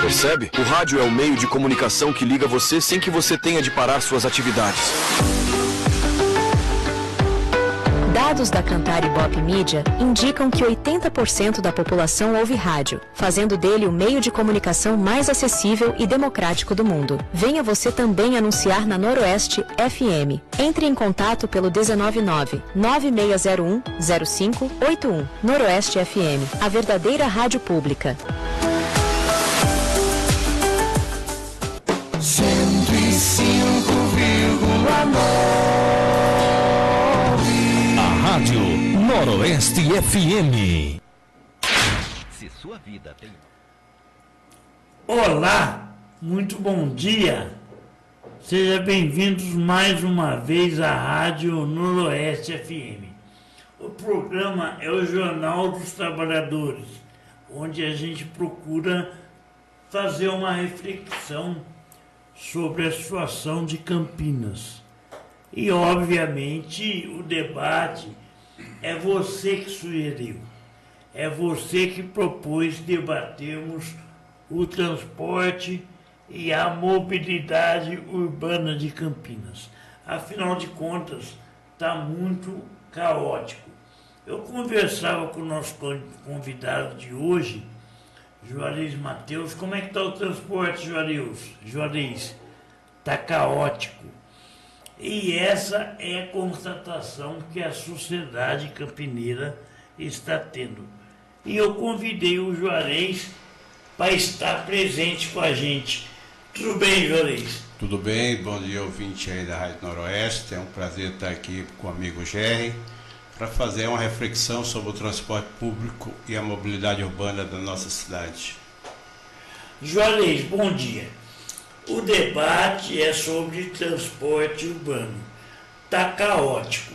Percebe? O rádio é o meio de comunicação que liga você sem que você tenha de parar suas atividades. Dados da Cantar Ibope Mídia indicam que 80% da população ouve rádio, fazendo dele o meio de comunicação mais acessível e democrático do mundo. Venha você também anunciar na Noroeste FM. Entre em contato pelo 199-9601-0581. Noroeste FM, a verdadeira rádio pública. 105,9 Rádio Noroeste FM. Se sua vida tem... Olá, muito bom dia. Sejam bem-vindos mais uma vez à Rádio Noroeste FM. O programa é o Jornal dos Trabalhadores, onde a gente procura fazer uma reflexão sobre a situação de Campinas. E, obviamente, o debate é você que sugeriu, é você que propôs debatermos o transporte e a mobilidade urbana de Campinas. Afinal de contas, está muito caótico. Eu conversava com o nosso convidado de hoje, Juarez Matheus. Como é que está o transporte, Juarez? Está caótico. E essa é a constatação que a sociedade campineira está tendo. E eu convidei o Juarez para estar presente com a gente. Tudo bem, Juarez? Tudo bem, bom dia, ouvinte aí da Rádio Noroeste. É um prazer estar aqui com o amigo Jerry para fazer uma reflexão sobre o transporte público e a mobilidade urbana da nossa cidade. Juarez, bom dia. O debate é sobre transporte urbano. Está caótico,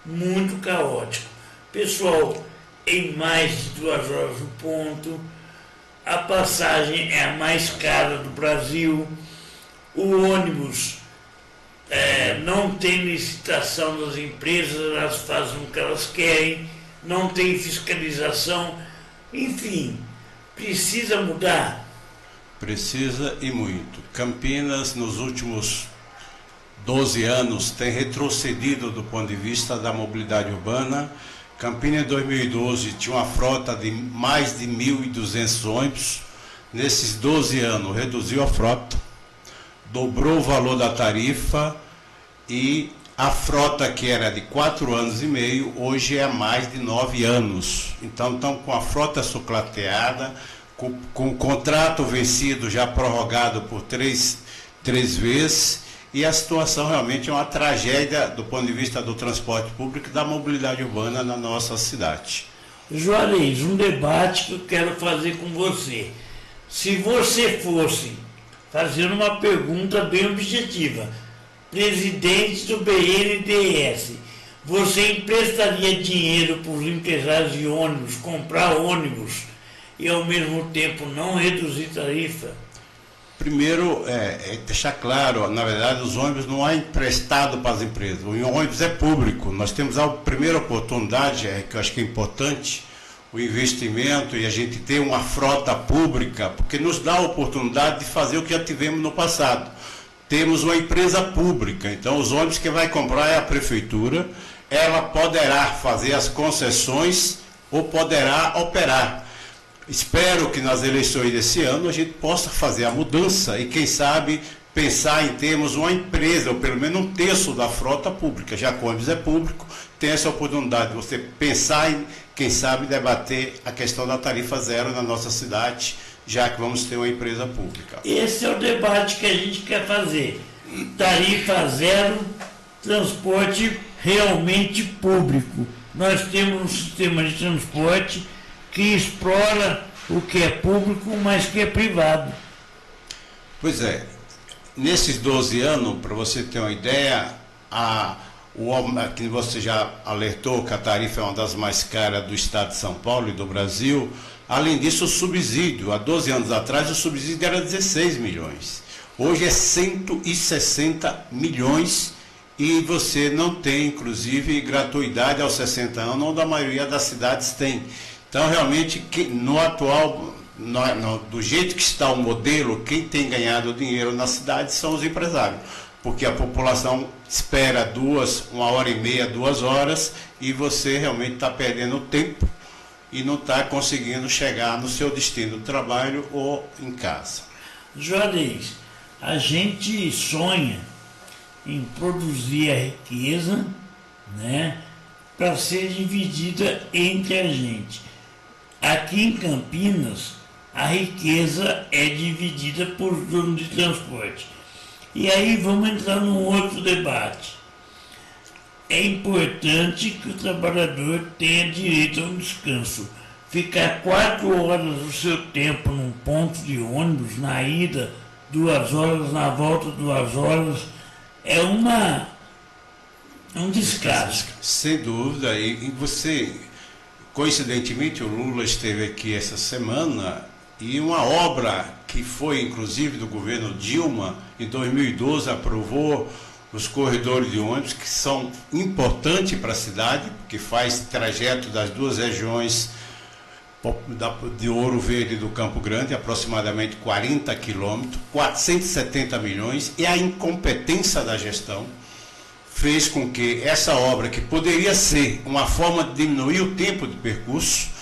muito caótico. Pessoal, em mais de 2 horas do ponto, a passagem é a mais cara do Brasil, o ônibus não tem licitação das empresas, elas fazem o que elas querem, não tem fiscalização, enfim, precisa mudar. Precisa e muito. Campinas, nos últimos 12 anos, tem retrocedido do ponto de vista da mobilidade urbana. Campinas, em 2012, tinha uma frota de mais de 1.200 ônibus. Nesses 12 anos, reduziu a frota, dobrou o valor da tarifa e a frota, que era de 4 anos e meio, hoje é mais de 9 anos. Então, estão com a frota sucateada, com o contrato vencido, já prorrogado por três vezes, e a situação realmente é uma tragédia do ponto de vista do transporte público e da mobilidade urbana na nossa cidade. Juarez, um debate que eu quero fazer com você. Se você fosse fazer uma pergunta bem objetiva, presidente do BNDES, você emprestaria dinheiro para os empresários de ônibus, comprar ônibus, e ao mesmo tempo não reduzir tarifa? Primeiro, deixar claro, na verdade, os ônibus não é emprestado para as empresas, o ônibus é público. Nós temos a primeira oportunidade, que eu acho que é importante, o investimento e a gente ter uma frota pública, porque nos dá a oportunidade de fazer o que já tivemos no passado. Temos uma empresa pública, então os ônibus que vai comprar é a prefeitura, ela poderá fazer as concessões ou poderá operar. Espero que nas eleições desse ano a gente possa fazer a mudança e, quem sabe, pensar em termos uma empresa, ou pelo menos 1/3 da frota pública. Já que o ônibus é público, tem essa oportunidade de você pensar em, quem sabe, debater a questão da tarifa zero na nossa cidade, já que vamos ter uma empresa pública. Esse é o debate que a gente quer fazer. Tarifa zero, transporte realmente público. Nós temos um sistema de transporte que explora o que é público, mas que é privado. Pois é, nesses 12 anos, para você ter uma ideia, que você já alertou que a tarifa é uma das mais caras do estado de São Paulo e do Brasil. Além disso, o subsídio, há 12 anos atrás, o subsídio era 16 milhões. Hoje é 160 milhões e você não tem, inclusive, gratuidade aos 60 anos, onde a maioria das cidades tem. Então, realmente, no atual do jeito que está o modelo, quem tem ganhado dinheiro na cidade são os empresários, porque a população espera 1h30, 2 horas, e você realmente está perdendo tempo e não está conseguindo chegar no seu destino do trabalho ou em casa. Juarez, a gente sonha em produzir a riqueza, né, para ser dividida entre a gente. Aqui em Campinas, a riqueza é dividida por dono de transporte. E aí vamos entrar num outro debate. É importante que o trabalhador tenha direito a um descanso. Ficar 4 horas do seu tempo num ponto de ônibus, na ida 2 horas, na volta 2 horas, é um descaso. Sem dúvida, e você, coincidentemente, o Lula esteve aqui essa semana, e uma obra que foi, inclusive, do governo Dilma, em 2012, aprovou os corredores de ônibus, que são importantes para a cidade, porque faz trajeto das 2 regiões de Ouro Verde e do Campo Grande, aproximadamente 40 quilômetros, 470 milhões, e a incompetência da gestão fez com que essa obra, que poderia ser uma forma de diminuir o tempo de percurso,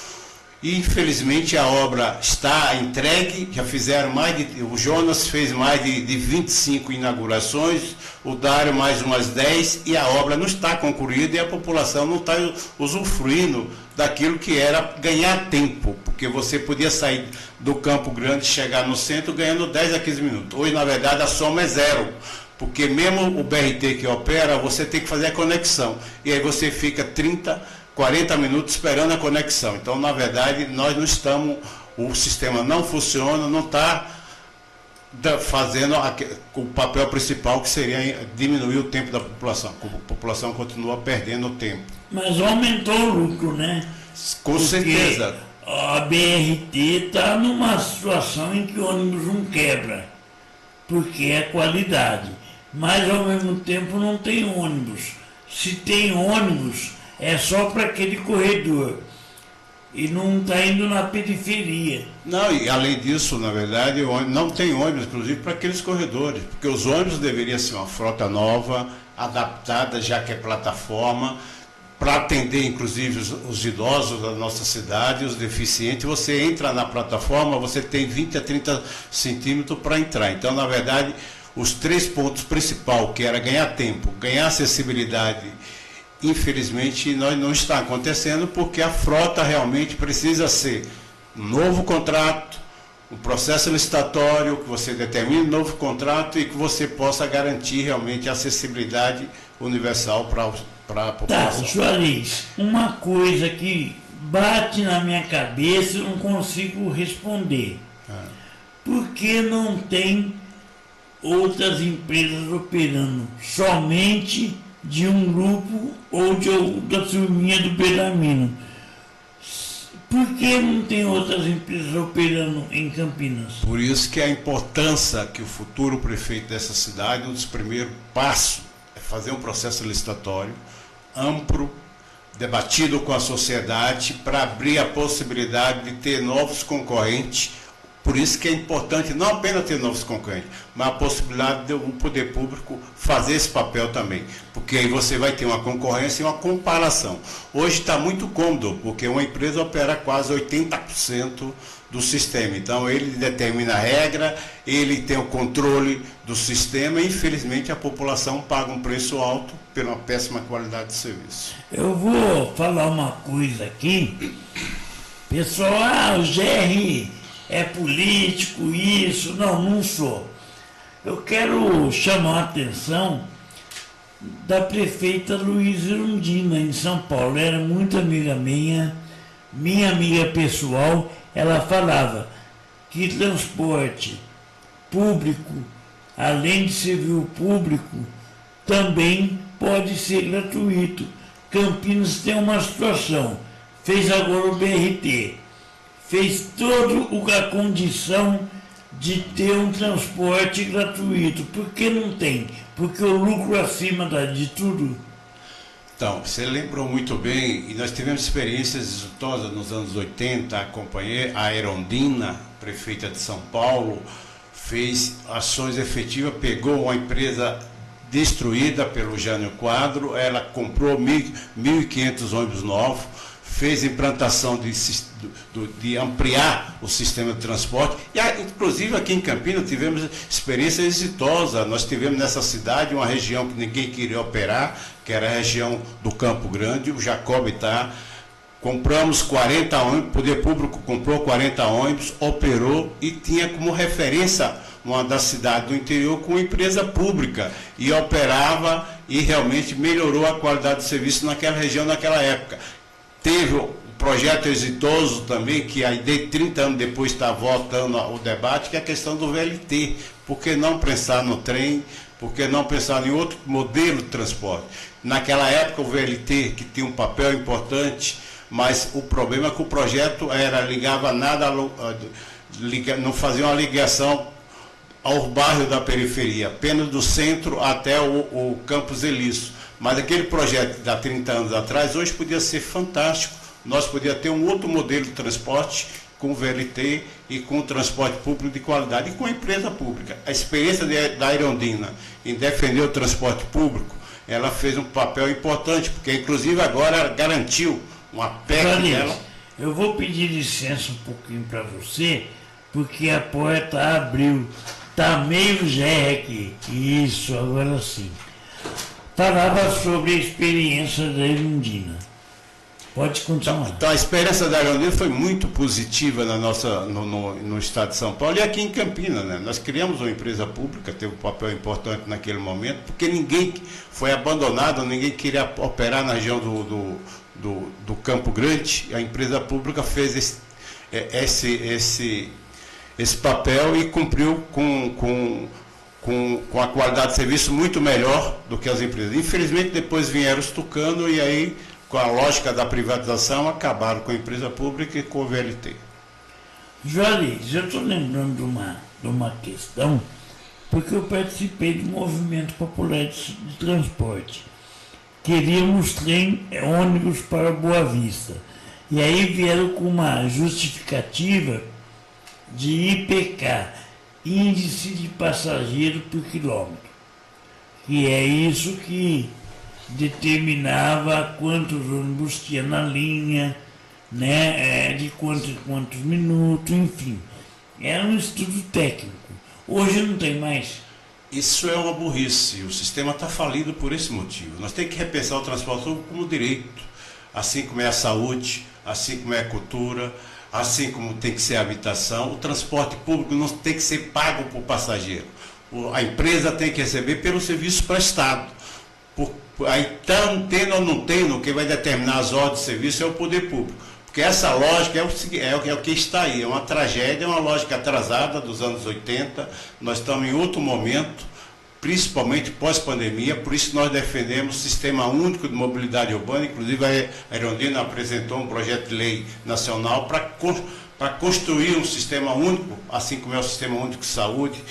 e infelizmente a obra está entregue, já fizeram o Jonas fez mais de 25 inaugurações, o Dário mais umas 10, e a obra não está concluída e a população não está usufruindo daquilo que era ganhar tempo, porque você podia sair do Campo Grande, chegar no centro ganhando 10 a 15 minutos. Hoje, na verdade, a soma é 0, porque mesmo o BRT que opera, você tem que fazer a conexão, e aí você fica 40 minutos esperando a conexão. Então, na verdade, nós não estamos, o sistema não funciona, não está fazendo o papel principal, que seria diminuir o tempo da população. A população continua perdendo tempo. Mas aumentou o lucro, né? Com certeza. A BRT está numa situação em que o ônibus não quebra, porque é qualidade. Mas, ao mesmo tempo, não tem ônibus. Se tem ônibus, é só para aquele corredor e não está indo na periferia. Não, e além disso, na verdade, não tem ônibus, inclusive, para aqueles corredores, porque os ônibus deveriam ser uma frota nova, adaptada, já que é plataforma, para atender, inclusive, os idosos da nossa cidade, os deficientes. Você entra na plataforma, você tem 20 a 30 centímetros para entrar. Então, na verdade, os 3 pontos principais, que era ganhar tempo, ganhar acessibilidade, infelizmente, não está acontecendo, porque a frota realmente precisa ser um novo contrato, um processo licitatório, que você determine um novo contrato e que você possa garantir realmente a acessibilidade universal para a população. Tá, Juarez, uma coisa que bate na minha cabeça e não consigo responder. Por que não tem outras empresas operando somente de um grupo ou da turminha do Belamino? Por que não tem outras empresas operando em Campinas? Por isso que a importância que o futuro prefeito dessa cidade, um dos primeiros passos, é fazer um processo licitatório amplo, debatido com a sociedade, para abrir a possibilidade de ter novos concorrentes. Por isso que é importante não apenas ter novos concorrentes, mas a possibilidade de o poder público fazer esse papel também. Porque aí você vai ter uma concorrência e uma comparação. Hoje está muito cômodo, porque uma empresa opera quase 80% do sistema. Então ele determina a regra, ele tem o controle do sistema e infelizmente a população paga um preço alto pela péssima qualidade de serviço. Eu vou falar uma coisa aqui. Pessoal, o GR é político, isso. Não sou. Eu quero chamar a atenção da prefeita Luísa Erundina, em São Paulo. Era muito amiga minha amiga pessoal. Ela falava que transporte público, além de serviço público, também pode ser gratuito. Campinas tem uma situação, fez agora o BRT, fez toda a condição de ter um transporte gratuito. Por que não tem? Porque o lucro acima de tudo. Então, você lembrou muito bem, e nós tivemos experiências exitosas nos anos 80, acompanhei a Erondina, prefeita de São Paulo, fez ações efetivas, pegou uma empresa destruída pelo Jânio Quadro, ela comprou 1.500 ônibus novos, fez implantação de ampliar o sistema de transporte, e inclusive aqui em Campinas tivemos experiência exitosa. Nós tivemos nessa cidade uma região que ninguém queria operar, que era a região do Campo Grande, o Jacobitá. Compramos 40 ônibus, o Poder Público comprou 40 ônibus, operou e tinha como referência uma das cidades do interior com empresa pública, e operava e realmente melhorou a qualidade do serviço naquela região, naquela época. Teve um projeto exitoso também, que aí 30 anos depois está voltando o debate, que é a questão do VLT. Por que não pensar no trem? Por que não pensar em outro modelo de transporte? Naquela época o VLT, que tinha um papel importante, mas o problema é que o projeto ligava nada, não fazia uma ligação ao bairro da periferia, apenas do centro até o Campos Elísio. Mas aquele projeto de há 30 anos atrás, hoje podia ser fantástico. Nós podíamos ter um outro modelo de transporte com VLT e com transporte público de qualidade e com a empresa pública. A experiência da Erondina em defender o transporte público, ela fez um papel importante, porque inclusive agora ela garantiu uma PEC dela. Eu vou pedir licença um pouquinho para você, porque a porta abriu. Está meio Zé aqui. Isso, agora sim. Falava sobre a experiência da Erundina. Pode continuar. Então, a experiência da Erundina foi muito positiva no estado de São Paulo e aqui em Campinas, né? Nós criamos uma empresa pública, teve um papel importante naquele momento, porque ninguém foi abandonado, ninguém queria operar na região do Campo Grande. A empresa pública fez esse papel e cumpriu com a qualidade de serviço muito melhor do que as empresas. Infelizmente, depois vieram os tucanos e aí, com a lógica da privatização, acabaram com a empresa pública e com o VLT. Juarez, eu estou lembrando de uma questão, porque eu participei do movimento popular de transporte. Queríamos ônibus para Boa Vista. E aí vieram com uma justificativa de IPK, Índice de Passageiro por Quilômetro, que é isso que determinava quantos ônibus tinha na linha, né, de quantos minutos, enfim. Era um estudo técnico. Hoje não tem mais. Isso é uma burrice. O sistema está falido por esse motivo. Nós temos que repensar o transporte público como direito, assim como é a saúde, assim como é a cultura, assim como tem que ser a habitação. O transporte público não tem que ser pago por passageiro. A empresa tem que receber pelo serviço prestado. Aí, tendo ou não tendo, quem vai determinar as ordens de serviço é o poder público. Porque essa lógica é o que está aí. É uma tragédia, é uma lógica atrasada dos anos 80. Nós estamos em outro momento, principalmente pós-pandemia, por isso nós defendemos o Sistema Único de Mobilidade Urbana. Inclusive a Erundina apresentou um projeto de lei nacional para construir um sistema único, assim como é o Sistema Único de Saúde,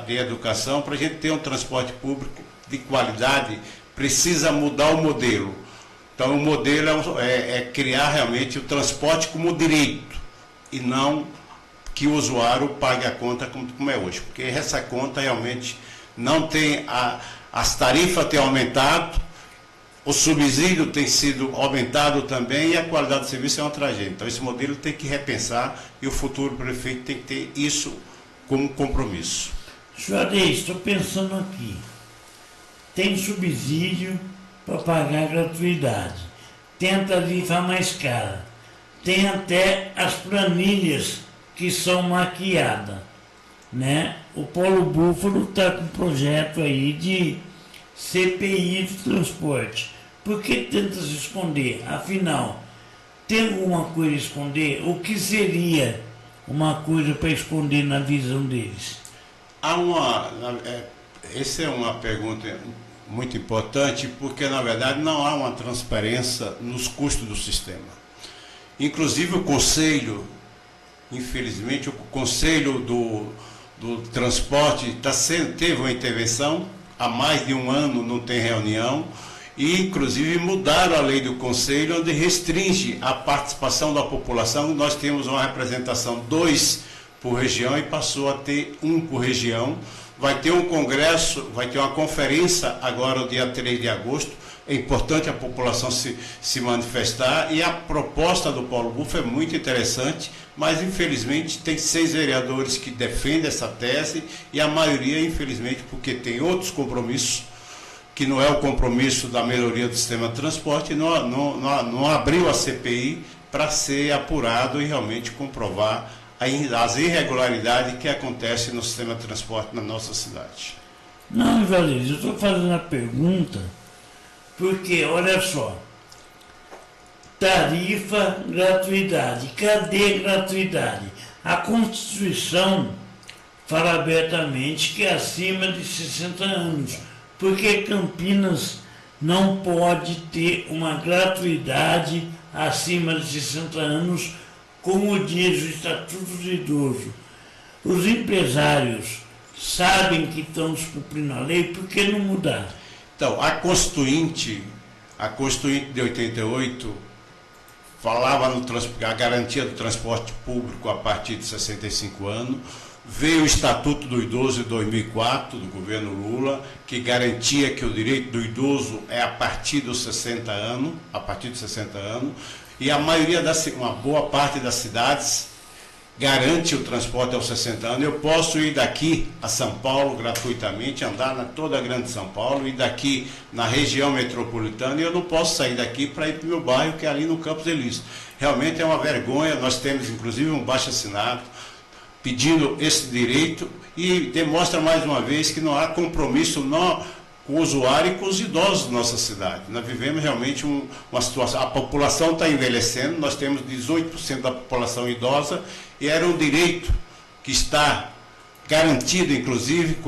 de Educação, para a gente ter um transporte público de qualidade. Precisa mudar o modelo. Então o modelo é criar realmente o transporte como direito, e não que o usuário pague a conta como é hoje, porque essa conta realmente não tem, as tarifas têm aumentado, o subsídio tem sido aumentado também e a qualidade do serviço é uma tragédia. Então esse modelo tem que repensar e o futuro prefeito tem que ter isso como compromisso. Juarez, estou pensando aqui. Tem subsídio para pagar a gratuidade, tem a tarifa mais cara, tem até as planilhas que são maquiadas, né? O Paulo Búfalo está com um projeto aí de CPI do transporte. Por que tenta se esconder? Afinal, tem alguma coisa a esconder? O que seria uma coisa para esconder na visão deles? Essa é uma pergunta muito importante, porque na verdade não há uma transparência nos custos do sistema. Inclusive o Conselho, infelizmente, o Conselho do Transporte teve uma intervenção, há mais de um ano não tem reunião, e inclusive mudaram a lei do Conselho, onde restringe a participação da população. Nós temos uma representação 2 por região e passou a ter 1 por região. Vai ter um congresso, vai ter uma conferência agora no dia 3 de agosto. É importante a população se manifestar, e a proposta do Paulo Buff é muito interessante, mas infelizmente tem 6 vereadores que defendem essa tese, e a maioria, infelizmente, porque tem outros compromissos, que não é o compromisso da melhoria do sistema de transporte, não abriu a CPI para ser apurado e realmente comprovar as irregularidades que acontecem no sistema de transporte na nossa cidade. Não, Valério, eu estou fazendo a pergunta porque, olha só, tarifa, gratuidade. Cadê gratuidade? A Constituição fala abertamente que é acima de 60 anos, porque Campinas não pode ter uma gratuidade acima de 60 anos, como diz o Estatuto do Idoso. Os empresários sabem que estão descumprindo a lei, por que não mudar? Então, a Constituinte de 88 falava a garantia do transporte público a partir de 65 anos. Veio o Estatuto do Idoso de 2004, do governo Lula, que garantia que o direito do idoso é a partir dos 60 anos, e a maioria uma boa parte das cidades garante o transporte aos 60 anos. Eu posso ir daqui a São Paulo gratuitamente, andar na toda a grande São Paulo, ir daqui na região metropolitana, e eu não posso sair daqui para ir para o meu bairro, que é ali no Campos Elíseos. Realmente é uma vergonha. Nós temos inclusive um baixo-assinado pedindo esse direito, e demonstra mais uma vez que não há compromisso com o usuário e com os idosos da nossa cidade. Nós vivemos realmente uma situação, a população está envelhecendo, nós temos 18% da população idosa, e era um direito que está garantido, inclusive,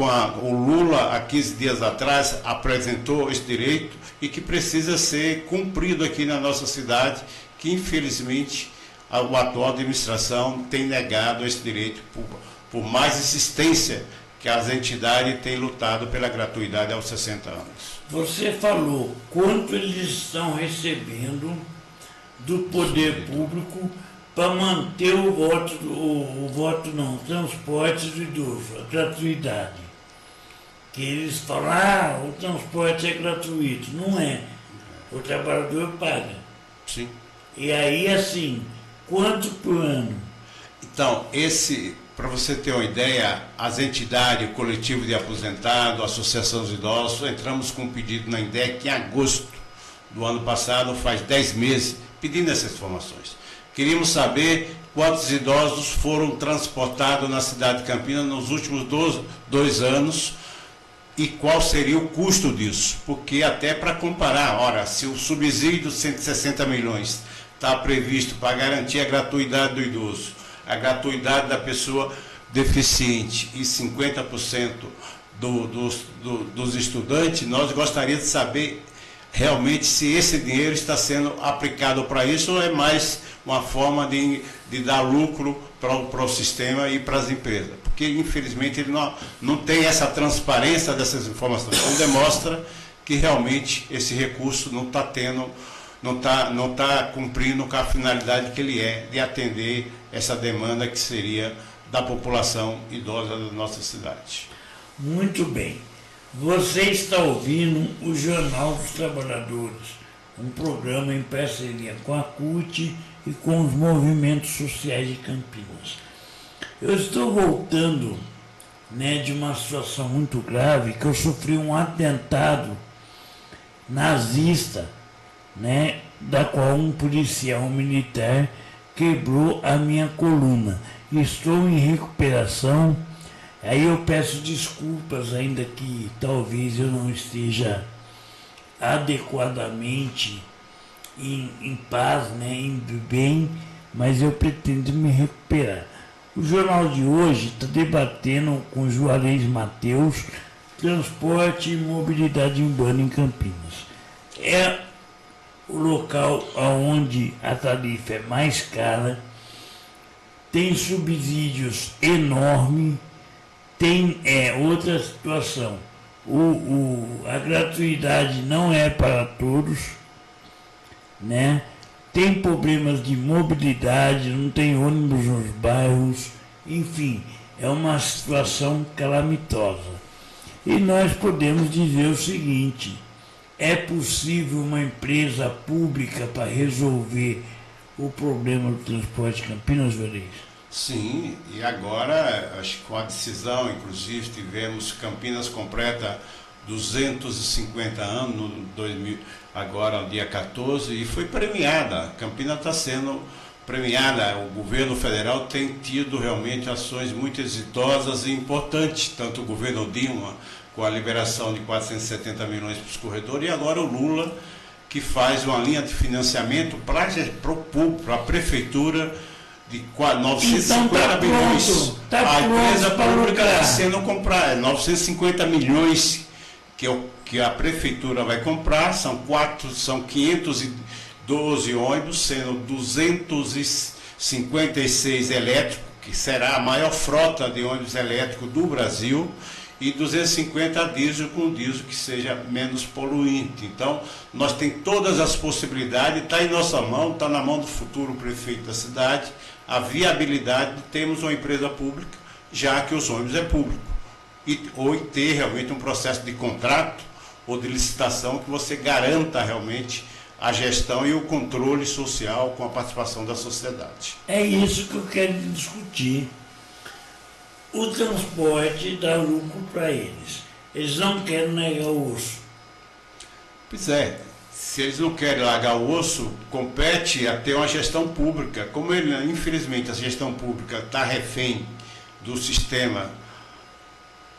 o Lula, há 15 dias atrás, apresentou esse direito, e que precisa ser cumprido aqui na nossa cidade, que infelizmente a atual administração tem negado esse direito por mais insistência que as entidades têm lutado pela gratuidade aos 60 anos. Você falou quanto eles estão recebendo do poder público para manter o transporte do idoso, a gratuidade. Que eles falam, o transporte é gratuito. Não é. O trabalhador paga. Sim. E aí, assim, quanto por ano? Então, para você ter uma ideia, as entidades, o coletivo de aposentados, a Associação dos Idosos, entramos com um pedido na INDEC em agosto do ano passado, faz 10 meses, pedindo essas informações. Queríamos saber quantos idosos foram transportados na cidade de Campinas nos últimos 2 anos e qual seria o custo disso. Porque até para comparar, ora, se o subsídio de 160 milhões está previsto para garantir a gratuidade do idoso, a gratuidade da pessoa deficiente e 50% dos estudantes, nós gostaríamos de saber realmente se esse dinheiro está sendo aplicado para isso, ou é mais uma forma de dar lucro para o sistema e para as empresas. Porque, infelizmente, ele não tem essa transparência dessas informações. Então, demonstra que realmente esse recurso não está cumprindo com a finalidade que ele é, de atender essa demanda que seria da população idosa da nossa cidade. Muito bem. Você está ouvindo o Jornal dos Trabalhadores, um programa em parceria com a CUT e com os movimentos sociais de Campinas. Eu estou voltando, de uma situação muito grave, que eu sofri um atentado nazista, da qual um policial militar quebrou a minha coluna. Estou em recuperação, aí eu peço desculpas, ainda que talvez eu não esteja adequadamente em paz, em bem, mas eu pretendo me recuperar. O jornal de hoje está debatendo com Juarez Mateus transporte e mobilidade urbana em Campinas. É o local onde a tarifa é mais cara, tem subsídios enormes, tem outra situação. A gratuidade não é para todos, né? Tem problemas de mobilidade, não tem ônibus nos bairros, enfim, é uma situação calamitosa. E nós podemos dizer o seguinte: é possível uma empresa pública para resolver o problema do transporte de Campinas, Verês? Sim, e agora, acho que com a decisão, inclusive, tivemos Campinas completa 250 anos, no 2000, agora no dia 14, e foi premiada. Campinas está sendo premiada. O governo federal tem tido realmente ações muito exitosas e importantes, tanto o governo Dilma, com a liberação de 470 milhões para os corredores, e agora o Lula, que faz uma linha de financiamento para a prefeitura de 950 milhões. Tá a empresa pronto, pública está sendo comprada, 950 milhões que a prefeitura vai comprar, são 512 ônibus, sendo 256 elétricos, que será a maior frota de ônibus elétrico do Brasil, e 250 diesel, com diesel que seja menos poluente. Então, nós temos todas as possibilidades, está em nossa mão, está na mão do futuro prefeito da cidade, a viabilidade de termos uma empresa pública, já que os ônibus é público. Ou ter realmente um processo de contrato ou de licitação que você garanta realmente a gestão e o controle social com a participação da sociedade. É isso que eu quero discutir. O transporte dá lucro para eles. Eles não querem negar o osso. Pois é, se eles não querem largar o osso, compete a ter uma gestão pública. Como infelizmente a gestão pública está refém do sistema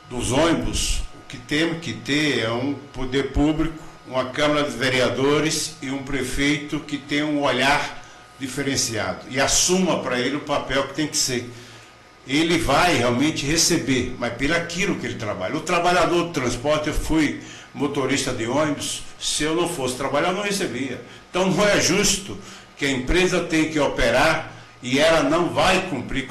dos ônibus, o que temos que ter é um poder público, uma Câmara de Vereadores e um prefeito que tenha um olhar diferenciado e assuma para ele o papel que tem que ser. Ele vai realmente receber, mas pelo aquilo que ele trabalha. O trabalhador do transporte, eu fui motorista de ônibus, se eu não fosse trabalhar, eu não recebia. Então não é justo que a empresa tenha que operar e ela não vai cumprir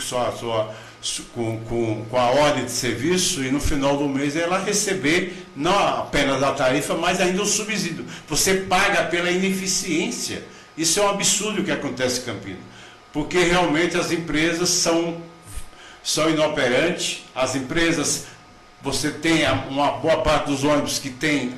com a ordem de serviço e no final do mês ela receber não apenas a tarifa, mas ainda o subsídio. Você paga pela ineficiência. Isso é um absurdo que acontece em Campinas, porque realmente as empresas são inoperantes. As empresas, você tem uma boa parte dos ônibus que tem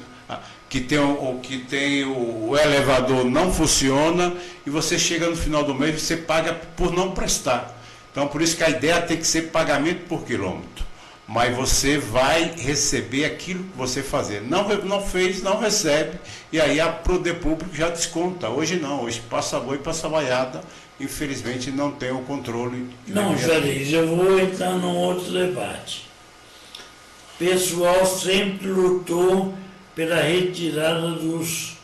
o elevador não funciona e você chega no final do mês e você paga por não prestar. Então, por isso que a ideia tem que ser pagamento por quilômetro. Mas você vai receber aquilo que você fazer. Não fez, não recebe, e aí a poder público já desconta. Hoje não, hoje passa boi, passa vaiada, infelizmente não tem o controle. Não, Juarez, eu vou entrar num outro debate. O pessoal sempre lutou pela retirada dos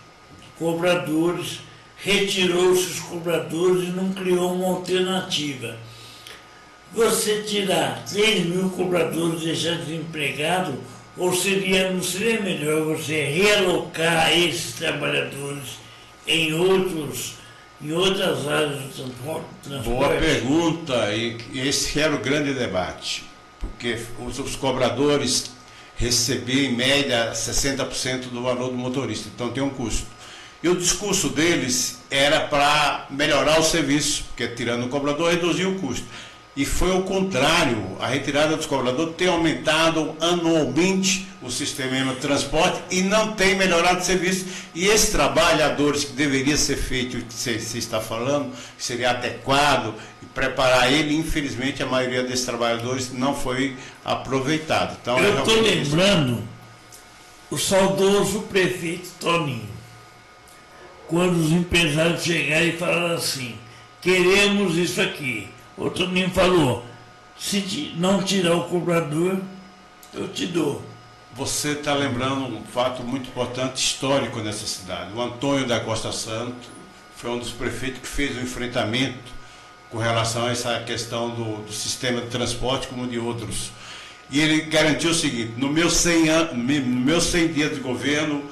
cobradores, retirou-se os cobradores e não criou uma alternativa. Você tirar 3 mil cobradores e deixar desempregado, ou não seria melhor você realocar esses trabalhadores em outras áreas do transporte? Boa pergunta, e esse era o grande debate, porque os cobradores recebiam em média 60% do valor do motorista, então tem um custo. E o discurso deles era para melhorar o serviço, porque tirando o cobrador reduzia o custo. E foi o contrário, a retirada dos cobradores tem aumentado anualmente o sistema de transporte e não tem melhorado o serviço. E esses trabalhadores que deveria ser feito, que você está falando, que seria adequado, e preparar ele, infelizmente a maioria desses trabalhadores não foi aproveitado. Então, eu estou lembrando o saudoso prefeito Toninho, quando os empresários chegaram e falaram assim: queremos isso aqui. O Toninho falou: se não tirar o cobrador, eu te dou. Você está lembrando um fato muito importante, histórico nessa cidade. O Antônio da Costa Santo foi um dos prefeitos que fez o enfrentamento com relação a essa questão do sistema de transporte, como de outros. E ele garantiu o seguinte: no meu 100 dias de governo,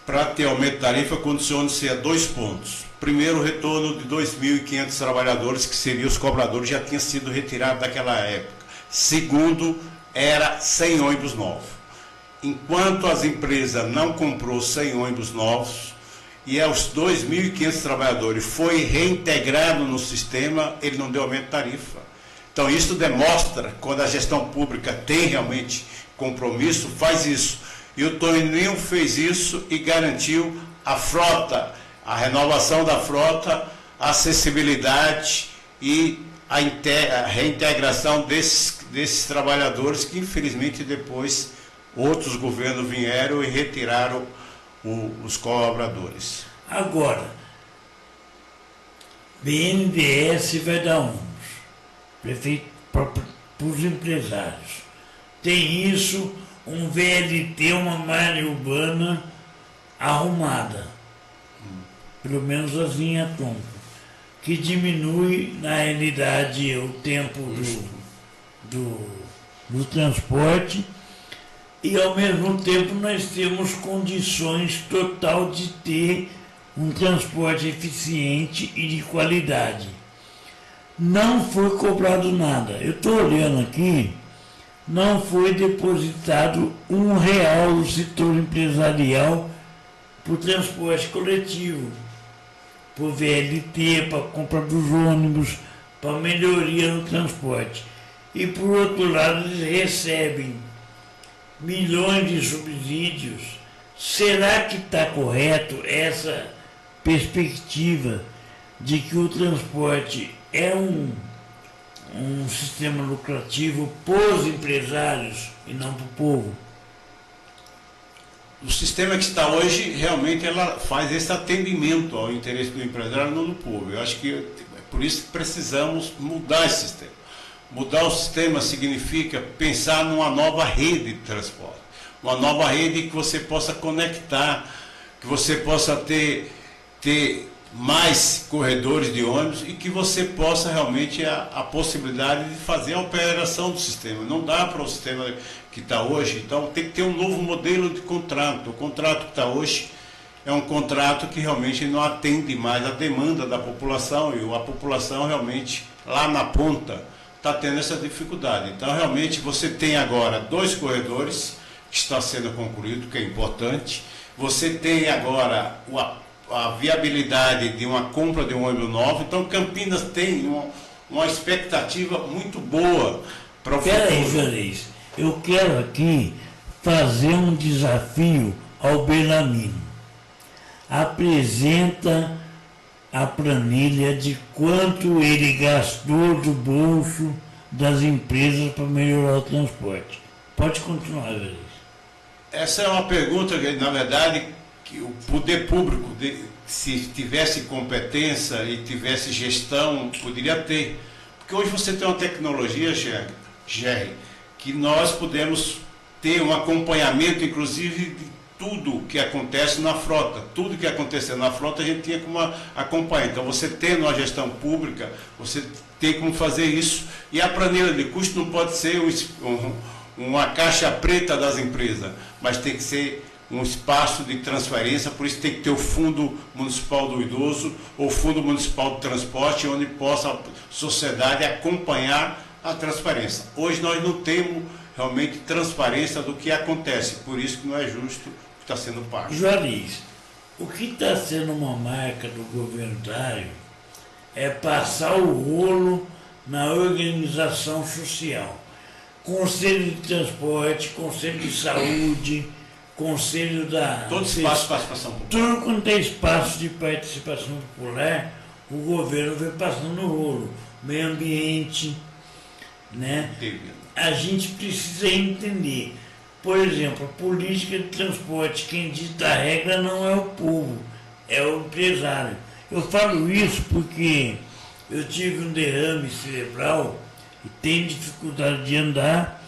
para ter aumento de tarifa, condiciona-se a 2 pontos. Primeiro, o retorno de 2.500 trabalhadores, que seriam os cobradores, já tinha sido retirado daquela época. Segundo, era 100 ônibus novos. enquanto as empresas não comprou 100 ônibus novos e aos 2.500 trabalhadores foi reintegrado no sistema, ele não deu aumento de tarifa. Então isso demonstra, quando a gestão pública tem realmente compromisso, faz isso. E o Toninho fez isso e garantiu a frota, a renovação da frota, a acessibilidade e a reintegração desses trabalhadores que, infelizmente, depois outros governos vieram e retiraram os colaboradores. Agora, BNDES vai dar ônibus, prefeito para os empresários. Tem isso, um VLT, uma malha urbana arrumada, pelo menos as linhas tronco, que diminui, na realidade, o tempo do transporte e, ao mesmo tempo, nós temos condições total de ter um transporte eficiente e de qualidade. Não foi cobrado nada. Eu estou olhando aqui, não foi depositado R$1 no setor empresarial para o transporte coletivo, para o VLT, para a compra dos ônibus, para a melhoria no transporte. E, por outro lado, eles recebem milhões de subsídios. Será que está correto essa perspectiva de que o transporte é um sistema lucrativo para os empresários e não para o povo? O sistema que está hoje, realmente, ela faz esse atendimento ao interesse do empresário e não do povo. Eu acho que é por isso que precisamos mudar esse sistema. Mudar o sistema significa pensar numa nova rede de transporte. Uma nova rede que você possa conectar, que você possa ter mais corredores de ônibus e que você possa realmente a possibilidade de fazer a operação do sistema. Não dá para o sistema que está hoje, então tem que ter um novo modelo de contrato. O contrato que está hoje é um contrato que realmente não atende mais a demanda da população e a população realmente lá na ponta está tendo essa dificuldade. Então realmente você tem agora 2 corredores que está sendo concluído, que é importante. Você tem agora a viabilidade de uma compra de um ônibus novo. Então Campinas tem uma expectativa muito boa para o futuro. Peraí, Juarez, eu quero aqui fazer um desafio ao Belamino. Apresenta a planilha de quanto ele gastou do bolso das empresas para melhorar o transporte. Pode continuar, Juarez. Essa é uma pergunta que, na verdade, que o poder público, se tivesse competência e tivesse gestão, poderia ter. Porque hoje você tem uma tecnologia, Jerry, que nós podemos ter um acompanhamento, inclusive, de tudo que acontece na frota. Tudo que acontecer na frota a gente tinha como acompanhar. Então, você tendo uma gestão pública, você tem como fazer isso. E a planilha de custo não pode ser uma caixa preta das empresas, mas tem que ser um espaço de transferência, por isso tem que ter o Fundo Municipal do Idoso, ou Fundo Municipal de Transporte, onde possa a sociedade acompanhar a transparência. Hoje nós não temos realmente transparência do que acontece, por isso que não é justo o que está sendo pago. Juarez, o que está sendo uma marca do governo Dário é passar o rolo na organização social. Conselho de Transporte, Conselho de Saúde, Conselho da... Todo espaço de participação popular. Tudo quanto é espaço de participação popular, o governo vem passando no rolo. Meio ambiente, né? A gente precisa entender. Por exemplo, a política de transporte, quem dita a regra não é o povo, é o empresário. Eu falo isso porque eu tive um derrame cerebral e tenho dificuldade de andar,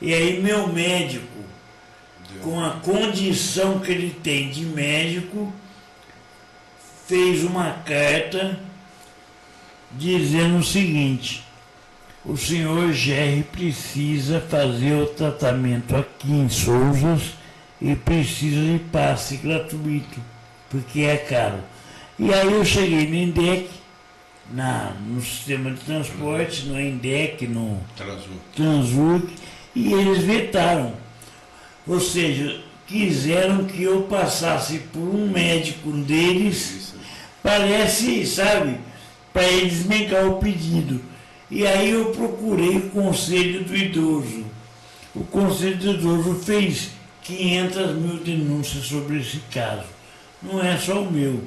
e aí meu médico, com a condição que ele tem de médico, fez uma carta dizendo o seguinte: o senhor Jerry precisa fazer o tratamento aqui em Souzas e precisa de passe gratuito, porque é caro. E aí eu cheguei no INDEC, no sistema de transporte, no INDEC, no Transurc, e eles vetaram. Ou seja, quiseram que eu passasse por um médico deles, parece, sabe, para eles negar o pedido. E aí eu procurei o Conselho do Idoso. O Conselho do Idoso fez 500 mil denúncias sobre esse caso. Não é só o meu.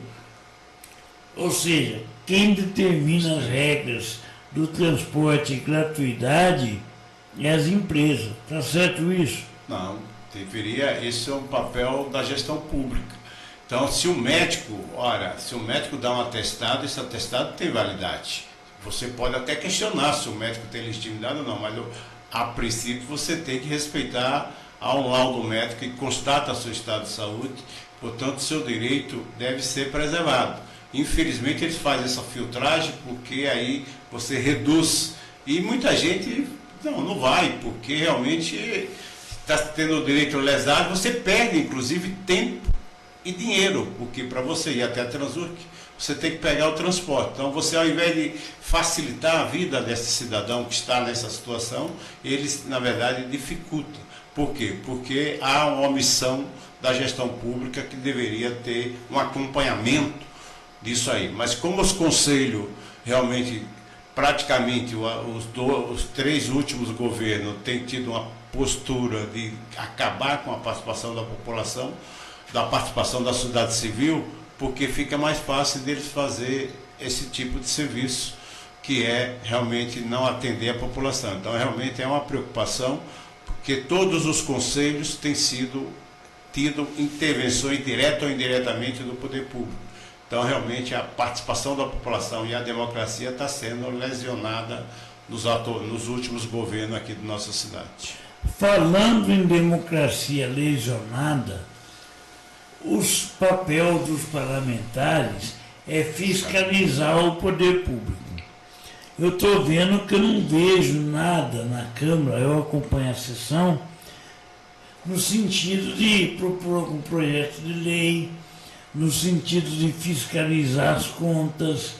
Ou seja, quem determina as regras do transporte e gratuidade é as empresas. Está certo isso? Não, deveria, esse é um papel da gestão pública. Então, se o médico dá um atestado, esse atestado tem validade. Você pode até questionar se o médico tem legitimidade ou não, mas a princípio você tem que respeitar a um laudo médico que constata seu estado de saúde, portanto, seu direito deve ser preservado. Infelizmente, eles fazem essa filtragem porque aí você reduz. E muita gente não vai, porque realmente está tendo o direito lesado, você perde, inclusive, tempo e dinheiro, porque para você ir até a Transurc, você tem que pegar o transporte. Então, você, ao invés de facilitar a vida desse cidadão que está nessa situação, eles, na verdade, dificultam. Por quê? Porque há uma omissão da gestão pública que deveria ter um acompanhamento disso aí. Mas como os conselhos realmente, praticamente, os 3 últimos governos têm tido uma postura de acabar com a participação da população, da participação da sociedade civil, porque fica mais fácil deles fazer esse tipo de serviço, que é realmente não atender a população. Então, realmente é uma preocupação, porque todos os conselhos têm tido intervenções direta ou indiretamente do poder público. Então, realmente, a participação da população e a democracia está sendo lesionada nos últimos governos aqui de nossa cidade. Falando em democracia lesionada, o papel dos parlamentares é fiscalizar o poder público. Eu estou vendo que eu não vejo nada na Câmara, eu acompanho a sessão, no sentido de propor algum projeto de lei, no sentido de fiscalizar as contas,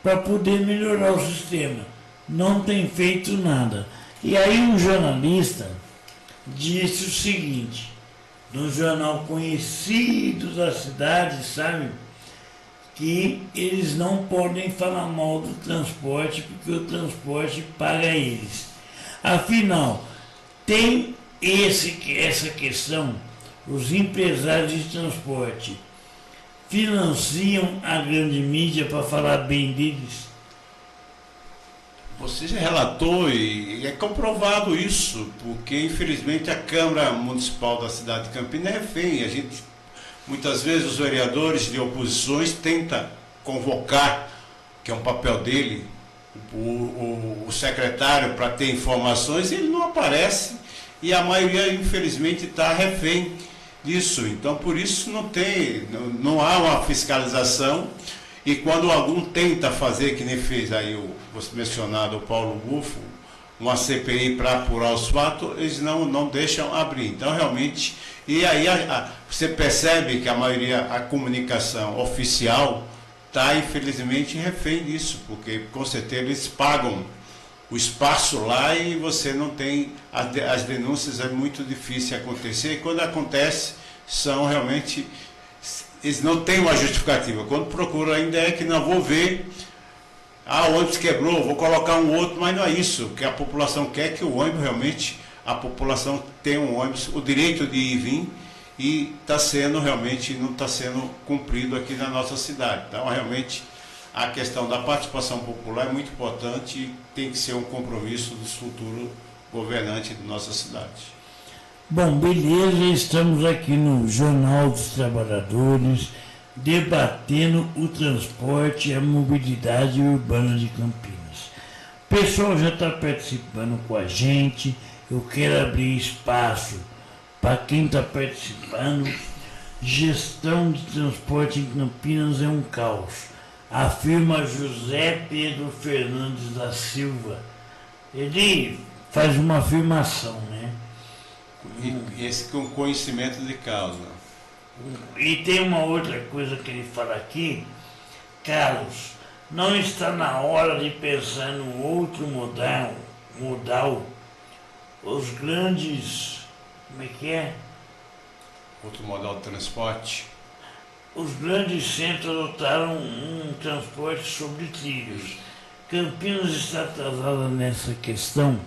para poder melhorar o sistema. Não tem feito nada. E aí um jornalista disse o seguinte, num jornal conhecido da cidade, sabe, que eles não podem falar mal do transporte, porque o transporte paga eles. Afinal, tem essa questão, os empresários de transporte financiam a grande mídia para falar bem deles? Você já relatou e é comprovado isso, porque infelizmente a Câmara Municipal da cidade de Campinas é refém. A gente, muitas vezes os vereadores de oposições tentam convocar, que é um papel dele, o secretário para ter informações, e ele não aparece, e a maioria infelizmente está refém disso. Então por isso não há uma fiscalização. E quando algum tenta fazer, que nem fez aí o mencionado o Paulo Bufo, uma CPI para apurar os fatos, eles não deixam abrir. Então, realmente, e aí você percebe que a maioria, a comunicação oficial está, infelizmente, refém disso, porque, com certeza, eles pagam o espaço lá e você não tem, as denúncias é muito difícil acontecer, e quando acontece, são realmente... Eles não têm uma justificativa. Quando procuram ainda é que não vou ver, o ônibus quebrou, vou colocar um outro, mas não é isso. O que a população quer é que o ônibus realmente, a população tenha um ônibus, o direito de ir e vir, e está sendo realmente, não está sendo cumprido aqui na nossa cidade. Então, realmente, a questão da participação popular é muito importante e tem que ser um compromisso dos futuros governantes de nossa cidade. Bom, beleza, estamos aqui no Jornal dos Trabalhadores, debatendo o transporte e a mobilidade urbana de Campinas. O pessoal já está participando com a gente, eu quero abrir espaço para quem está participando. Gestão de transporte em Campinas é um caos, afirma José Pedro Fernandes da Silva. Ele faz uma afirmação, né? E esse com conhecimento de causa. E tem uma outra coisa que ele fala aqui, Carlos, não está na hora de pensar no outro modal. Os grandes Como é que é? Outro modal de transporte. Os grandes centros adotaram um transporte sobre trilhos. Campinas está atrasada nessa questão.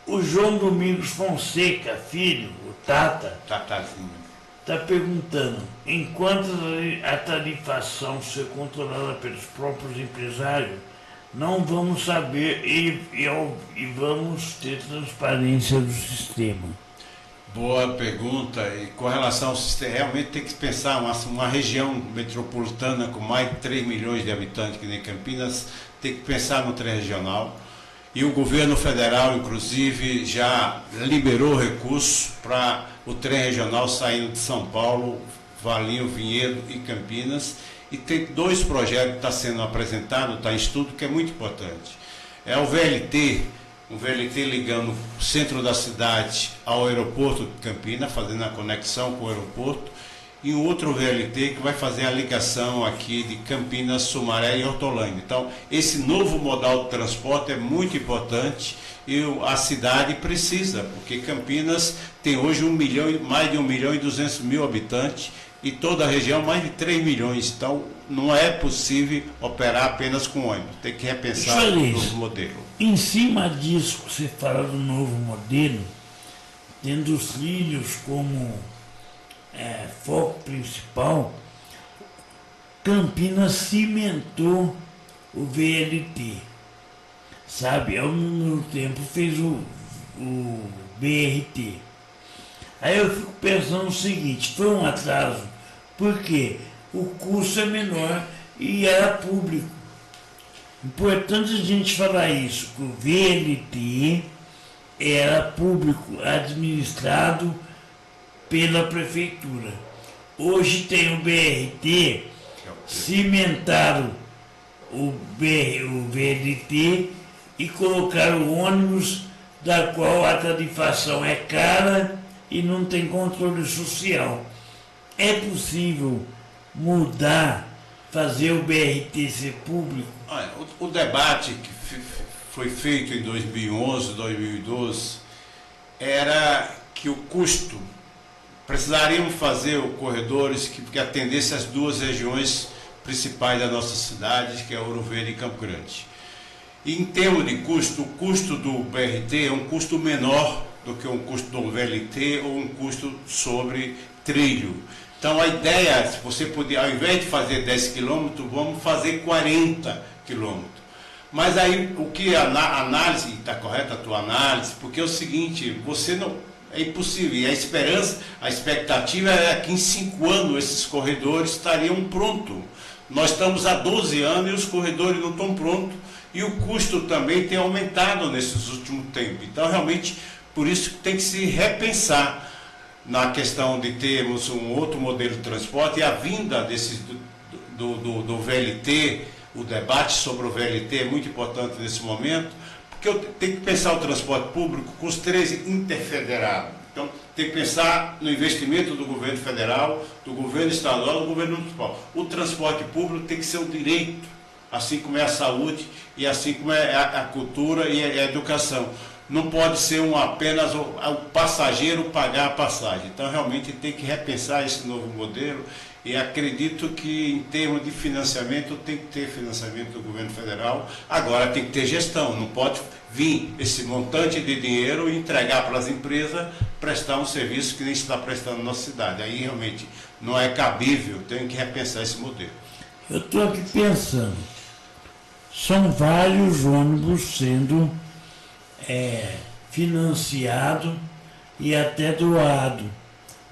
O João Domingos Fonseca, filho, o Tata, Tatazinho. está perguntando, enquanto a tarifação ser controlada pelos próprios empresários, não vamos saber e vamos ter transparência do sistema. Boa pergunta. E com relação ao sistema, realmente tem que pensar uma região metropolitana com mais de 3 milhões de habitantes, que nem Campinas, tem que pensar no trem regional. E o governo federal, inclusive, já liberou recursos para o trem regional saindo de São Paulo, Valinho, Vinhedo e Campinas. E tem 2 projetos que estão sendo apresentados, está em estudo, que é muito importante. É o VLT, um VLT ligando o centro da cidade ao aeroporto de Campinas, fazendo a conexão com o aeroporto, e um outro VLT que vai fazer a ligação aqui de Campinas, Sumaré e Hortolândia. Então, esse novo modal de transporte é muito importante e a cidade precisa, porque Campinas tem hoje mais de 1 milhão e 200 mil habitantes e toda a região mais de 3 milhões. Então, não é possível operar apenas com ônibus, tem que repensar o novo modelo. Em cima disso, você fala do novo modelo, tendo os trilhos como foco principal, Campinas cimentou o VLT, sabe? Ao mesmo tempo fez o BRT. Aí eu fico pensando o seguinte, foi um atraso, porque o custo é menor e era público. Importante a gente falar isso, que o VLT era público, administrado pela prefeitura. Hoje tem o BRT, cimentaram o VLT e colocaram ônibus da qual a tarifação é cara e não tem controle social. É possível mudar, fazer o BRT ser público? Olha, o debate que foi feito em 2011, 2012, era que o custo, precisaríamos fazer corredores que atendessem as 2 regiões principais da nossa cidade, que é Ouro Verde e Campo Grande. E em termos de custo, o custo do BRT é um custo menor do que um custo do VLT ou um custo sobre trilho. Então a ideia, se você puder, ao invés de fazer 10 quilômetros, vamos fazer 40 quilômetros. Mas aí o que a análise, está correta a tua análise, porque é o seguinte, você não, é impossível, e a expectativa é que em 5 anos esses corredores estariam prontos. Nós estamos há 12 anos e os corredores não estão prontos, e o custo também tem aumentado nesses últimos tempos. Então realmente, por isso que tem que se repensar na questão de termos um outro modelo de transporte, e a vinda do VLT, o debate sobre o VLT é muito importante nesse momento, porque eu tenho que pensar o transporte público com os 13 interfederados. Então, tem que pensar no investimento do governo federal, do governo estadual, do governo municipal. O transporte público tem que ser um direito, assim como é a saúde e assim como é a cultura e a educação. Não pode ser apenas o passageiro pagar a passagem. Então, realmente, tem que repensar esse novo modelo e acredito que, em termos de financiamento, tem que ter financiamento do governo federal. Agora, tem que ter gestão. Não pode vir esse montante de dinheiro e entregar para as empresas prestar um serviço que nem se está prestando na nossa cidade. Aí, realmente, não é cabível. Tem que repensar esse modelo. Eu estou aqui pensando. São vários ônibus sendo financiado e até doado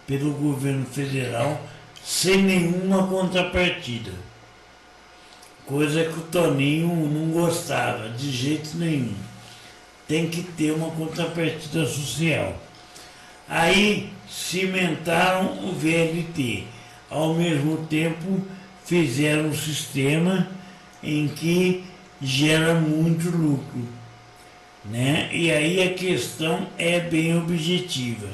pelo governo federal sem nenhuma contrapartida. Coisa que o Toninho não gostava de jeito nenhum. Tem que ter uma contrapartida social. Aí cimentaram o VLT. Ao mesmo tempo fizeram um sistema em que gera muito lucro. Né? E aí a questão é bem objetiva.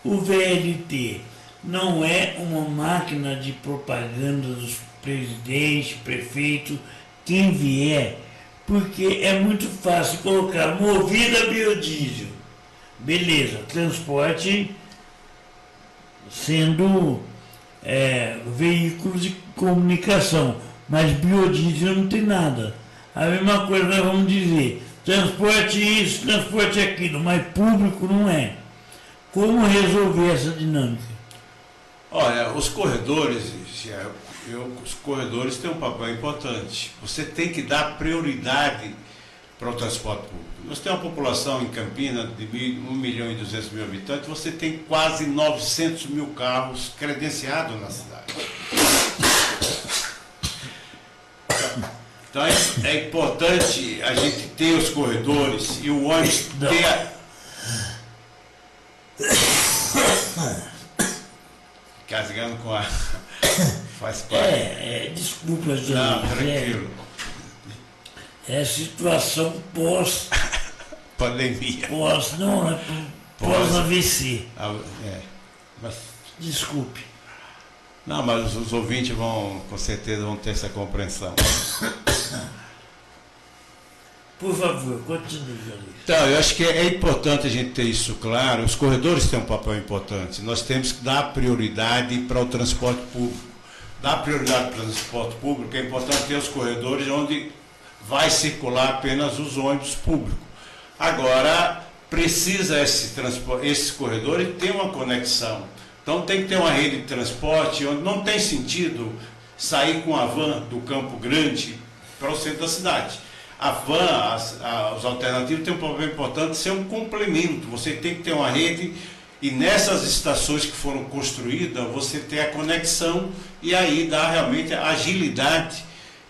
O VLT não é uma máquina de propaganda dos presidentes, prefeitos, quem vier, porque é muito fácil colocar movida a biodiesel. beleza, transporte sendo veículos de comunicação, mas biodiesel não tem nada. A mesma coisa nós vamos dizer, transporte isso, transporte aquilo, mas público não é. Como resolver essa dinâmica? Olha, os corredores têm um papel importante. Você tem que dar prioridade para o transporte público. Nós temos uma população em Campinas de 1.200.000 habitantes, você tem quase 900 mil carros credenciados na cidade. Então é importante a gente ter os corredores e o ônibus ter casgando com a... faz parte. Desculpa, gente. Não, tranquilo. É situação Pandemia. Pós-AVC. Mas, Desculpe. não, mas os ouvintes com certeza vão ter essa compreensão. Por favor, continue, Jalisco. Então, eu acho que é importante a gente ter isso claro. Os corredores têm um papel importante. Nós temos que dar prioridade para o transporte público. Dar prioridade para o transporte público é importante ter os corredores onde vai circular apenas os ônibus públicos. Agora, precisa esses corredores ter uma conexão. Então, tem que ter uma rede de transporte onde não tem sentido sair com a van do Campo Grande para o centro da cidade. A van, os alternativos têm um papel importante de ser um complemento. Você tem que ter uma rede e nessas estações que foram construídas, você ter a conexão e aí dá realmente a agilidade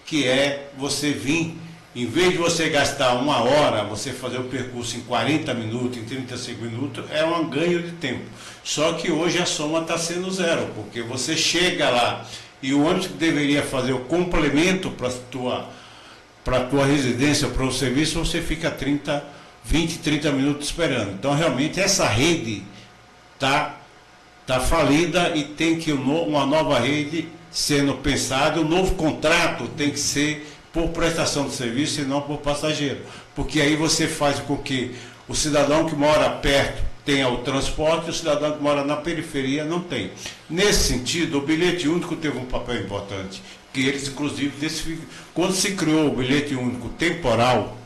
que é você vir, em vez de você gastar 1 hora, você fazer o percurso em 40 minutos, em 35 minutos, é um ganho de tempo. Só que hoje a soma está sendo zero, porque você chega lá e o ônibus que deveria fazer o complemento para a tua residência, para o serviço, você fica 20, 30 minutos esperando. Então, realmente, essa rede está falida e tem que uma nova rede sendo pensada. O novo contrato tem que ser por prestação de serviço e não por passageiro. Porque aí você faz com que o cidadão que mora perto tenha o transporte e o cidadão que mora na periferia não tem. Nesse sentido, o bilhete único teve um papel importante. Que eles, inclusive, quando se criou o bilhete único temporal,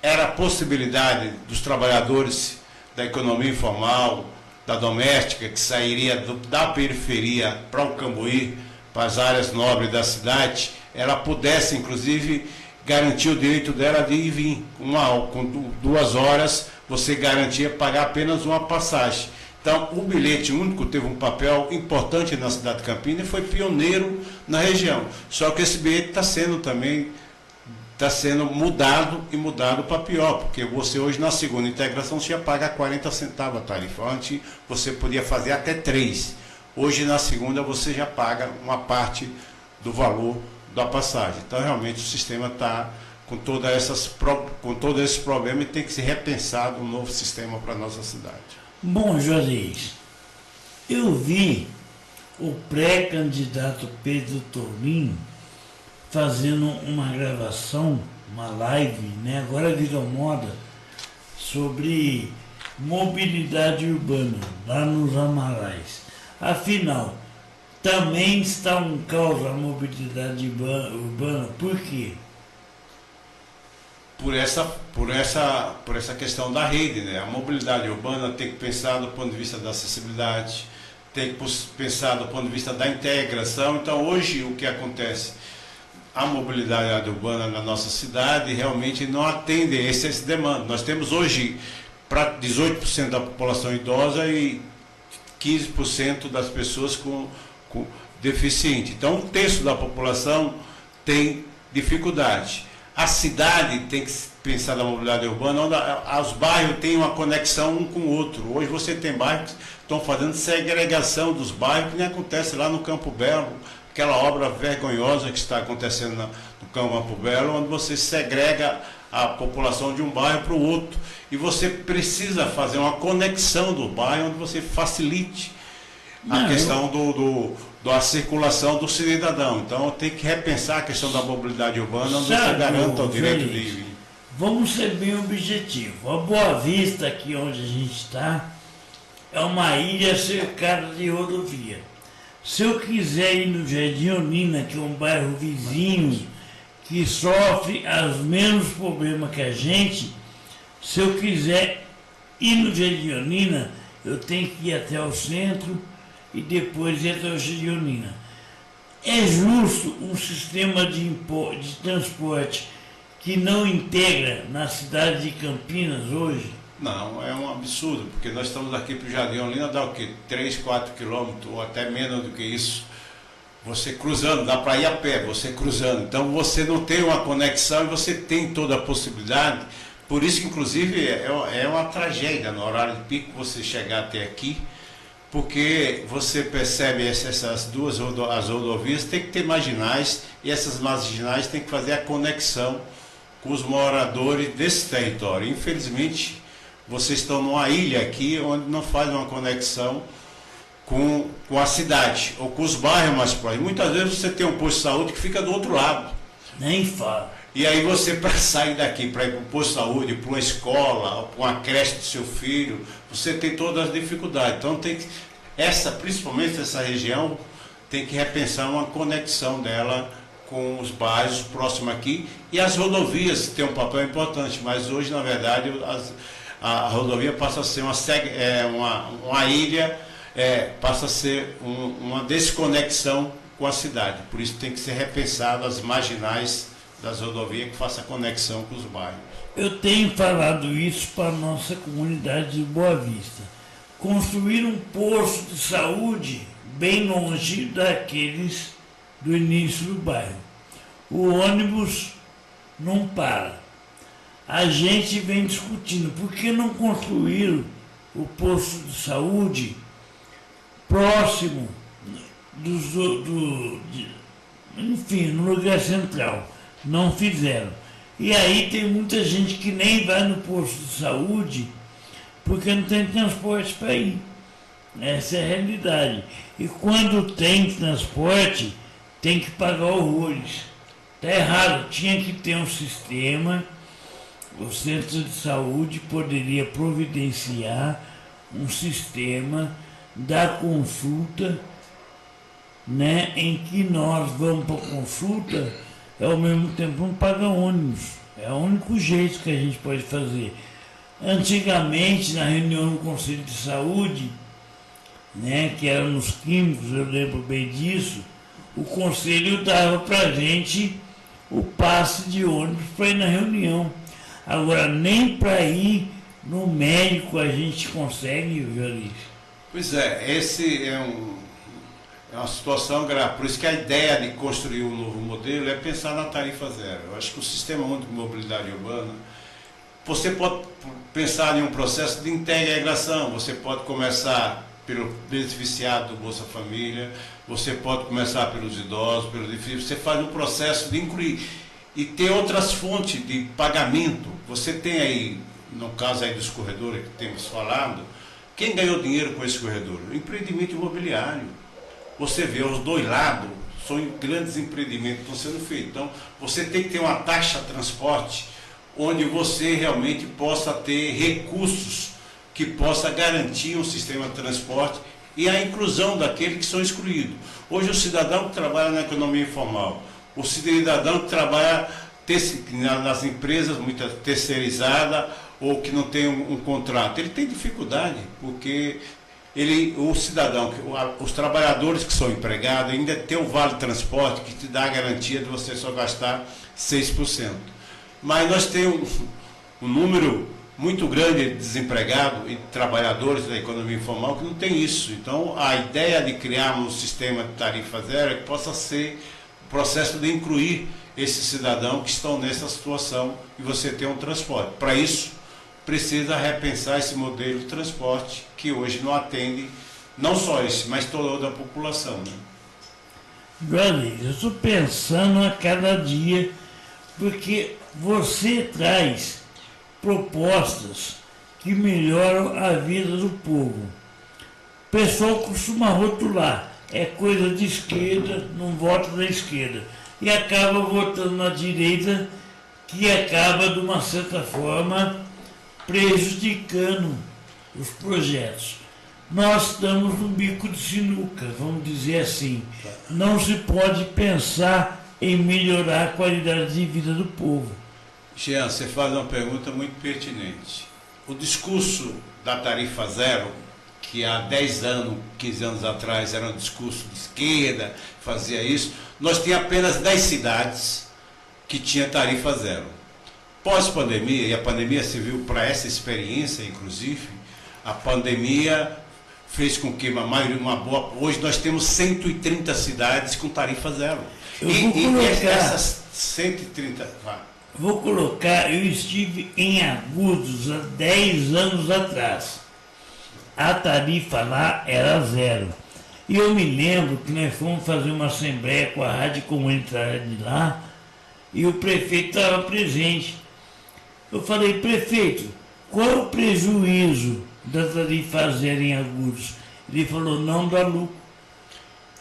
era a possibilidade dos trabalhadores da economia informal, da doméstica, que sairia da periferia para o Cambuí, para as áreas nobres da cidade, ela pudesse, inclusive, garantir o direito dela de ir e vir. Com 2 horas, você garantia pagar apenas uma passagem. Então, o bilhete único teve um papel importante na cidade de Campinas e foi pioneiro na região. Só que esse bilhete está sendo mudado e mudado para pior, porque você hoje na segunda integração você já paga 40 centavos a tarifa. Antes você podia fazer até 3. Hoje na segunda você já paga uma parte do valor da passagem. Então realmente o sistema está com todos esses problemas e tem que ser repensado um novo sistema para a nossa cidade. Bom, Josias, eu vi o pré-candidato Pedro Tolim fazendo uma gravação, uma live, né? Agora virou moda, sobre mobilidade urbana, lá nos Amarais. Afinal, também está um caos a mobilidade urbana, por quê? Por essa questão da rede, né? A mobilidade urbana tem que pensar do ponto de vista da acessibilidade, tem que pensar do ponto de vista da integração. Então, hoje, o que acontece? A mobilidade urbana na nossa cidade realmente não atende a essas demandas. Nós temos hoje para 18% da população idosa e 15% das pessoas com deficiente. Então, 1/3 da população tem dificuldade. A cidade tem que pensar na mobilidade urbana, onde os bairros têm uma conexão um com o outro. Hoje você tem bairros que estão fazendo segregação dos bairros, que nem acontece lá no Campo Belo, aquela obra vergonhosa que está acontecendo no Campo Belo, onde você segrega a população de um bairro para o outro. E você precisa fazer uma conexão do bairro, onde você facilite a questão da circulação do cidadão. Então tem que repensar a questão da mobilidade urbana, onde você garanta o direito de ir. Vamos ser bem objetivos. A Boa Vista, aqui onde a gente está, é uma ilha cercada de rodovia. Se eu quiser ir no Jardim Olinda, que é um bairro vizinho, que sofre os mesmos problemas que a gente, se eu quiser ir no Jardim Olinda, eu tenho que ir até o centro e depois ir até o Jardim Olinda. É justo um sistema de transporte que não integra na cidade de Campinas hoje? Não, é um absurdo, porque nós estamos aqui para o Jardim Olinda, dá o quê? 3, 4 quilômetros, ou até menos do que isso. Você cruzando, dá para ir a pé, você cruzando. Então você não tem uma conexão e você tem toda a possibilidade. Por isso que, inclusive, é uma tragédia no horário de pico você chegar até aqui, porque você percebe essas duas as rodovias, tem que ter marginais, e essas marginais tem que fazer a conexão com os moradores desse território. Infelizmente, vocês estão numa ilha aqui onde não faz uma conexão com a cidade ou com os bairros mais próximos. Muitas vezes você tem um posto de saúde que fica do outro lado. Nem fala. E aí você, para sair daqui, para ir para o posto de saúde, para uma escola, ou para uma creche do seu filho, você tem todas as dificuldades. Então tem que, principalmente essa região, tem que repensar uma conexão dela com os bairros próximos aqui. E as rodovias têm um papel importante, mas hoje, na verdade, a rodovia passa a ser uma ilha, passa a ser uma desconexão com a cidade. Por isso tem que ser repensado as marginais das rodovias que façam conexão com os bairros. Eu tenho falado isso para a nossa comunidade de Boa Vista. Construir um posto de saúde bem longe daqueles do início do bairro. O ônibus não para. A gente vem discutindo por que não construir o posto de saúde próximo enfim, no lugar central. Não fizeram. E aí tem muita gente que nem vai no posto de saúde porque não tem transporte para ir. Essa é a realidade. E quando tem transporte, tem que pagar horrores. Está errado, tinha que ter um sistema. O centro de saúde poderia providenciar um sistema da consulta, né, em que nós vamos para a consulta e ao mesmo tempo não paga ônibus. É o único jeito que a gente pode fazer. Antigamente, na reunião do Conselho de Saúde, né, que era nos químicos, eu lembro bem disso, o Conselho dava para a gente o passe de ônibus para ir na reunião. Agora, nem para ir no médico a gente consegue, Joris. Pois é, esse é uma situação grave. Por isso que a ideia de construir um novo modelo é pensar na tarifa zero. Eu acho que o Sistema Único de Mobilidade Urbana, você pode pensar em um processo de integração. Você pode começar pelo beneficiado do Bolsa Família, você pode começar pelos idosos, pelos deficientes. Você faz um processo de incluir e ter outras fontes de pagamento. Você tem aí, no caso aí dos corredores que temos falado, quem ganhou dinheiro com esse corredor? O empreendimento imobiliário. Você vê os dois lados, são grandes empreendimentos que estão sendo feitos. Então, você tem que ter uma taxa de transporte onde você realmente possa ter recursos que possa garantir um sistema de transporte e a inclusão daqueles que são excluídos. Hoje o cidadão que trabalha na economia informal, o cidadão que trabalha nas empresas muitas terceirizadas ou que não tem um contrato, ele tem dificuldade, porque o cidadão, os trabalhadores que são empregados, ainda tem o vale transporte que te dá a garantia de você só gastar 6%. Mas nós temos um número muito grande de desempregados e trabalhadores da economia informal que não tem isso. Então, a ideia de criarmos um sistema de tarifa zero é que possa ser o processo de incluir esses cidadãos que estão nessa situação e você ter um transporte. Para isso, precisa repensar esse modelo de transporte que hoje não atende, não só esse, mas toda a população. Né? Johnny, eu estou pensando a cada dia, porque você traz propostas que melhoram a vida do povo. O pessoal costuma rotular, é coisa de esquerda, não vota da esquerda, e acaba votando na direita, que acaba, de uma certa forma, prejudicando os projetos. Nós estamos no bico de sinuca, vamos dizer assim. Não se pode pensar em melhorar a qualidade de vida do povo. Jean, você faz uma pergunta muito pertinente. O discurso da tarifa zero, que há 10 anos, 15 anos atrás era um discurso de esquerda, fazia isso, nós tínhamos apenas 10 cidades que tinham tarifa zero. Pós-pandemia, e a pandemia serviu para essa experiência, inclusive, a pandemia fez com que hoje nós temos 130 cidades com tarifa zero. Essas 130... Vou colocar, eu estive em Agudos há 10 anos atrás. A tarifa lá era zero. E eu me lembro que nós fomos fazer uma assembleia com a rádio comunitária de lá e o prefeito estava presente. Eu falei, prefeito, qual é o prejuízo da tarifa zero em Agudos? Ele falou, não dá lucro.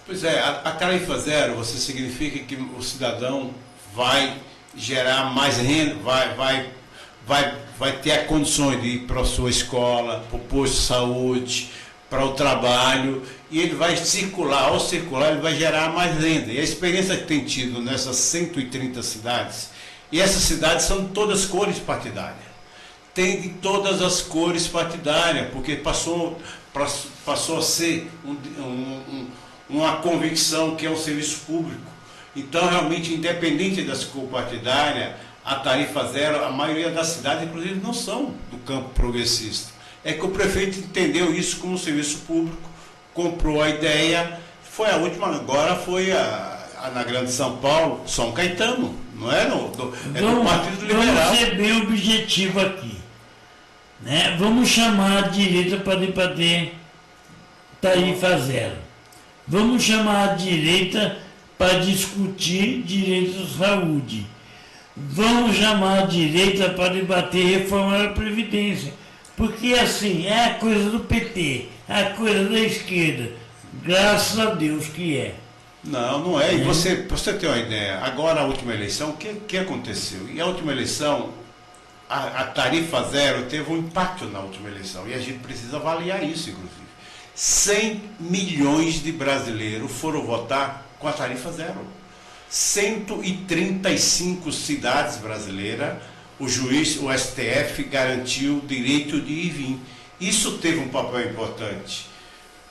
Pois é, a tarifa zero, você significa que o cidadão vai gerar mais renda, vai ter as condições de ir para a sua escola, para o posto de saúde, para o trabalho, e ele vai circular, ao circular ele vai gerar mais renda. E a experiência que tem tido nessas 130 cidades, e essas cidades são todas cores partidárias, tem de todas as cores partidárias, porque passou a ser uma convicção que é um serviço público. Então, realmente, independente das cores partidárias, a tarifa zero, a maioria das cidades, inclusive, não são do campo progressista. É que o prefeito entendeu isso como um serviço público, comprou a ideia, foi a última, agora foi na Grande São Paulo, São Caetano, não é? Do Partido Liberal. Vamos ser bem objetivo aqui. Né? Vamos chamar a direita para debater tarifa zero. Vamos chamar a direita para discutir direito à saúde. Vamos chamar a direita para debater reforma da Previdência. Porque assim, é a coisa do PT, é a coisa da esquerda. Graças a Deus que é. Não é. E você tem uma ideia, agora a última eleição, o que aconteceu? E a última eleição, a tarifa zero teve um impacto na última eleição. E a gente precisa avaliar isso, inclusive. 100 milhões de brasileiros foram votar com a tarifa zero. 135 cidades brasileiras, o STF garantiu o direito de ir e vir. Isso teve um papel importante,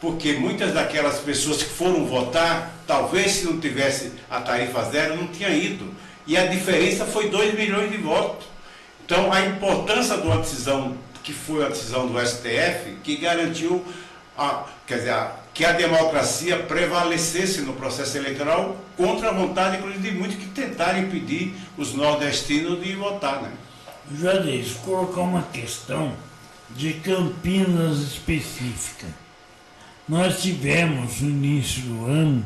porque muitas daquelas pessoas que foram votar, talvez se não tivesse a tarifa zero, não tinha ido. E a diferença foi 2 milhões de votos. Então, a importância de uma decisão, que foi a decisão do STF, que garantiu que a democracia prevalecesse no processo eleitoral contra a vontade, inclusive, de muitos que tentaram impedir os nordestinos de votar, né? Juarez, colocar uma questão de Campinas específica. Nós tivemos, no início do ano,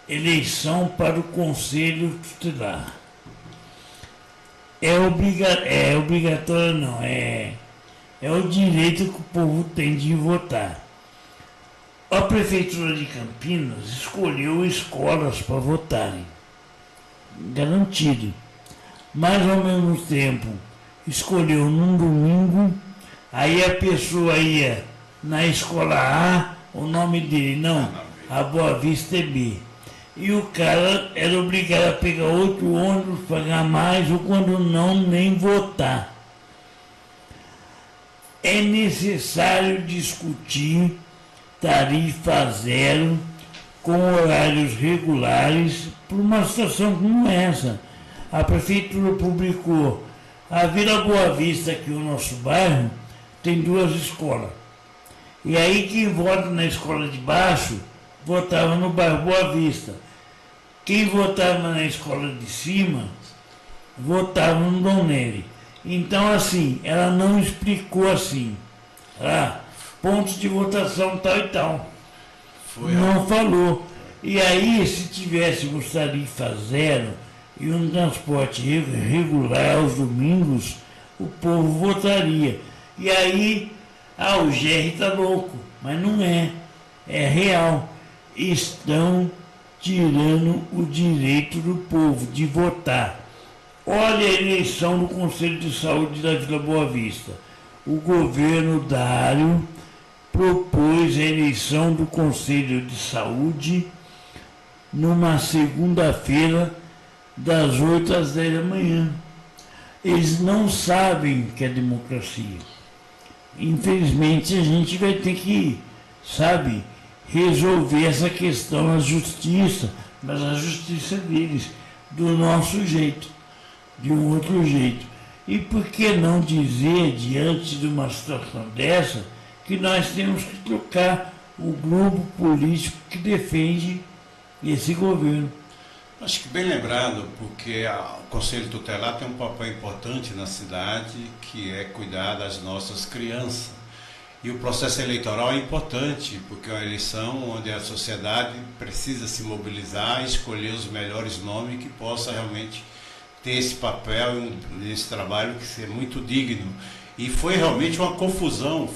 eleição para o Conselho Tutelar. É obrigatório não, é o direito que o povo tem de votar. A Prefeitura de Campinas escolheu escolas para votarem, garantido. Mas, ao mesmo tempo, escolheu num domingo, aí a pessoa ia na escola A, o nome dele, não, a Boa Vista é B. E o cara era obrigado a pegar outro ônibus, pagar mais, ou quando não, nem votar. É necessário discutir tarifa zero com horários regulares por uma situação como essa. A Prefeitura publicou a Vila Boa Vista, aqui no nosso bairro, tem 2 escolas. E aí quem vota na escola de baixo, votava no bairro Boa Vista. Quem votava na escola de cima, votava no Dom Nery. Então, assim, ela não explicou assim. Pontos de votação tal e tal. Não falou. E aí, se tivéssemos tarifa zero e um transporte regular aos domingos, o povo votaria. E aí, o GR está louco. Mas não é. É real. Estão tirando o direito do povo de votar. Olha a eleição do Conselho de Saúde da Vila Boa Vista. O governo Dário propôs a eleição do Conselho de Saúde numa segunda-feira, das 8 às 10 da manhã. Eles não sabem que é democracia. Infelizmente, a gente vai ter que, resolver essa questão na justiça, mas a justiça deles, do nosso jeito, de um outro jeito. E por que não dizer, diante de uma situação dessa, que nós temos que trocar o grupo político que defende esse governo? Acho que bem lembrado, porque o Conselho Tutelar tem um papel importante na cidade, que é cuidar das nossas crianças. E o processo eleitoral é importante, porque é uma eleição onde a sociedade precisa se mobilizar e escolher os melhores nomes que possa realmente ter esse papel, esse trabalho que é muito digno. E foi realmente uma confusão,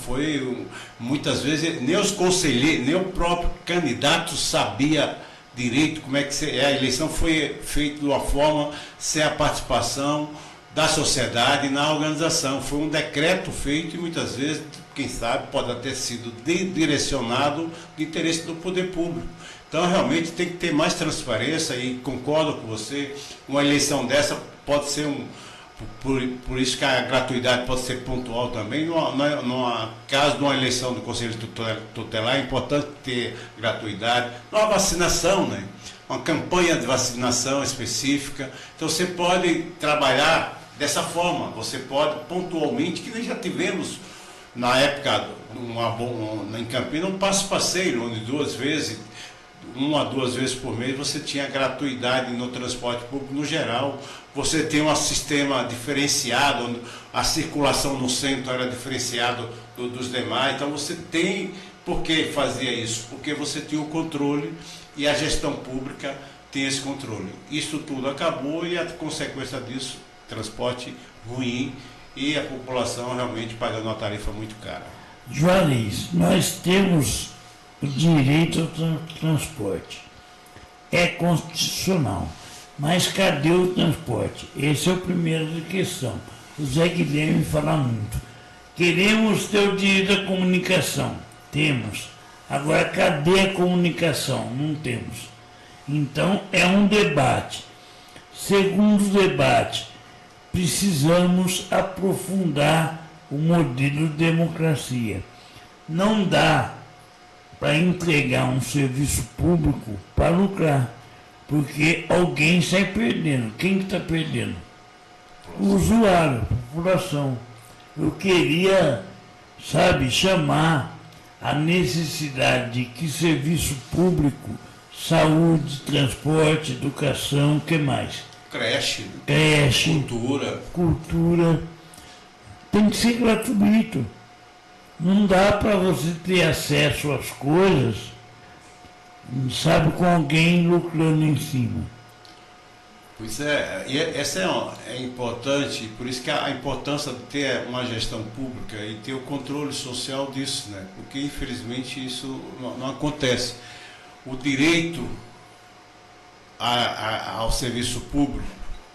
muitas vezes nem os conselheiros, nem o próprio candidato sabia direito como é que a eleição foi feita de uma forma sem a participação da sociedade na organização. Foi um decreto feito e muitas vezes, quem sabe, pode ter sido direcionado de interesse do poder público. Então, realmente, tem que ter mais transparência e concordo com você, uma eleição dessa pode ser por isso que a gratuidade pode ser pontual também. No caso de uma eleição do Conselho Tutelar, é importante ter gratuidade. Uma vacinação, né? Uma campanha de vacinação específica. Então, você pode trabalhar dessa forma. Você pode, pontualmente, que nem já tivemos na época, em Campinas, um passo-passeio, onde 1 a 2 vezes por mês você tinha gratuidade no transporte público no geral. Você tem um sistema diferenciado, onde a circulação no centro era diferenciada dos demais. Então você tem, por que fazia isso? Porque você tinha o controle e a gestão pública tem esse controle. Isso tudo acabou e a consequência disso, transporte ruim e a população realmente pagando uma tarifa muito cara. Juarez, nós temos o direito ao transporte. É constitucional. Mas cadê o transporte? Esse é o primeiro da questão. O Zé Guilherme fala muito. Queremos ter o direito à comunicação. Temos. Agora, cadê a comunicação? Não temos. Então, é um debate. Segundo debate, precisamos aprofundar o modelo de democracia. Não dá para entregar um serviço público para lucrar, porque alguém sai perdendo. Quem que está perdendo? O usuário, a população. Eu queria, chamar a necessidade de que serviço público, saúde, transporte, educação, o que mais? Creche, cultura, tem que ser gratuito. Não dá para você ter acesso às coisas, com alguém lucrando em cima. Pois é, e essa é importante, por isso que a importância de ter uma gestão pública e ter o controle social disso, né? Porque infelizmente isso não acontece. O direito ao serviço público,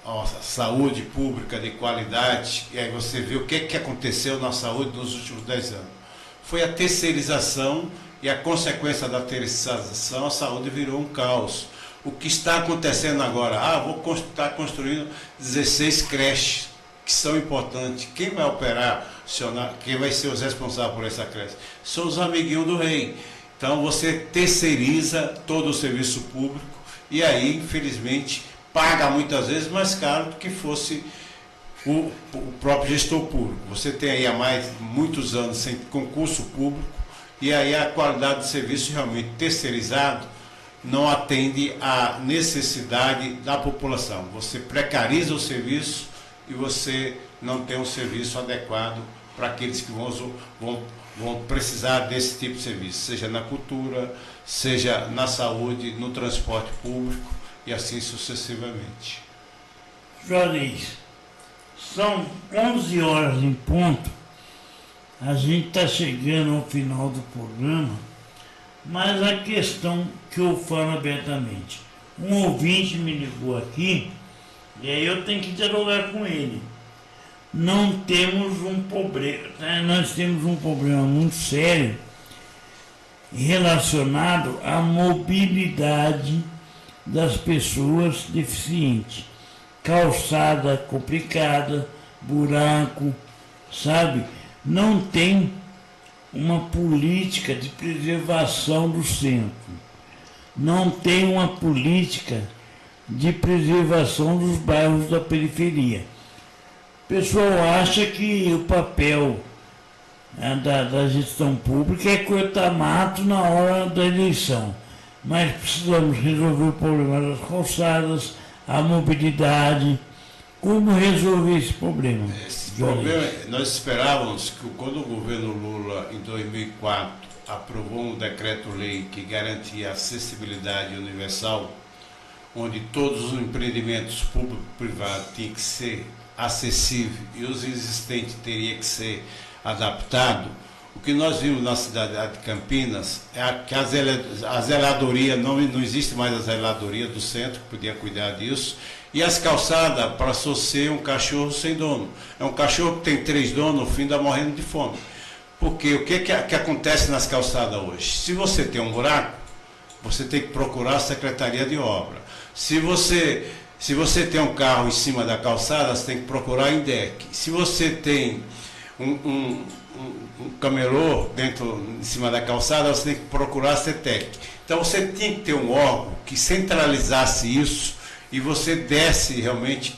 à saúde pública de qualidade, e aí você vê o que aconteceu na saúde nos últimos 10 anos. Foi a terceirização e a consequência da terceirização, a saúde virou um caos. O que está acontecendo agora? Vou estar construindo 16 creches, que são importantes. Quem vai operar, quem vai ser os responsáveis por essa creche? São os amiguinhos do rei. Então você terceiriza todo o serviço público e aí, infelizmente, paga muitas vezes mais caro do que fosse o próprio gestor público. Você tem aí há muitos anos sem concurso público e aí a qualidade do serviço realmente terceirizado não atende à necessidade da população. Você precariza o serviço e você não tem um serviço adequado para aqueles que vão precisar desse tipo de serviço, seja na cultura, seja na saúde, no transporte público e assim sucessivamente. Juarez, são 11 horas em ponto, a gente está chegando ao final do programa, mas a questão que eu falo abertamente, um ouvinte me ligou aqui E aí eu tenho que dialogar com ele. Não temos um problema, né? Nós temos um problema muito sério relacionado à mobilidade das pessoas deficientes. Calçada complicada, buraco, sabe? Não tem uma política de preservação do centro. Não tem uma política de preservação dos bairros da periferia. O pessoal acha que o papel da gestão pública é cortar mato na hora da eleição. Mas precisamos resolver o problema das calçadas, a mobilidade. Como resolver esse problema? Esse problema, nós esperávamos que quando o governo Lula, em 2004, aprovou um decreto-lei que garantia acessibilidade universal, onde todos os empreendimentos público-privados tinham que ser acessíveis e os existentes teriam que ser adaptados. O que nós vimos na cidade de Campinas é que a zeladoria, não existe mais a zeladoria do centro, que podia cuidar disso, e as calçadas passou a ser um cachorro sem dono. É um cachorro que tem 3 donos, no fim está morrendo de fome. Porque o que acontece nas calçadas hoje? Se você tem um buraco, você tem que procurar a Secretaria de Obra. Se você tem um carro em cima da calçada, você tem que procurar a INDEC. Se você tem um camelô em cima da calçada, você tem que procurar a CETEC. Então você tinha que ter um órgão que centralizasse isso e você desse realmente,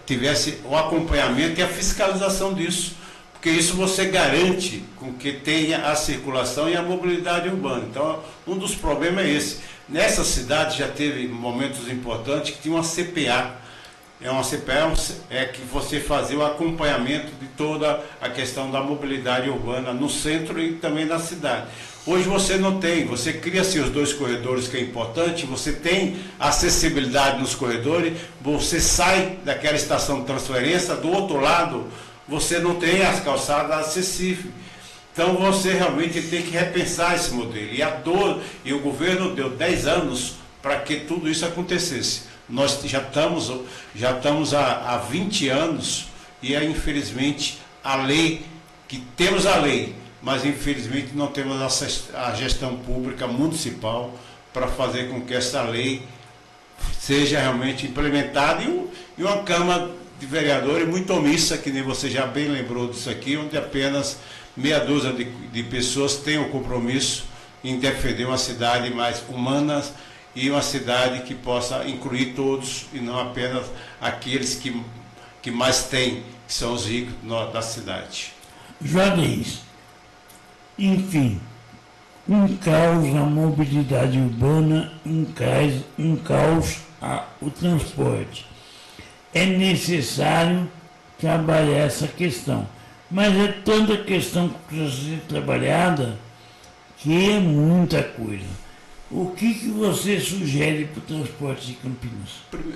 tivesse o acompanhamento e a fiscalização disso. Porque isso você garante com que tenha a circulação e a mobilidade urbana. Então, um dos problemas é esse. Nessa cidade já teve momentos importantes que tinha uma CPA. Uma CPA é que você fazia o acompanhamento de toda a questão da mobilidade urbana no centro e também na cidade. Hoje você não tem, você cria os 2 corredores, que é importante, você tem acessibilidade nos corredores, você sai daquela estação de transferência, do outro lado você não tem as calçadas acessíveis. Então você realmente tem que repensar esse modelo. E o governo deu 10 anos para que tudo isso acontecesse. Nós já estamos há 20 anos e infelizmente temos a lei, mas infelizmente não temos a gestão pública municipal para fazer com que essa lei seja realmente implementada e uma Câmara de Vereadores muito omissa, que nem você já bem lembrou disso aqui, onde apenas meia dúzia de pessoas têm o compromisso em defender uma cidade mais humana e uma cidade que possa incluir todos e não apenas aqueles que mais têm, que são os ricos da cidade. Juarez, enfim, um caos a mobilidade urbana, um caos o transporte. É necessário trabalhar essa questão. Mas é tanta questão que precisa ser trabalhada que é muita coisa. O que você sugere para o transporte de Campinas?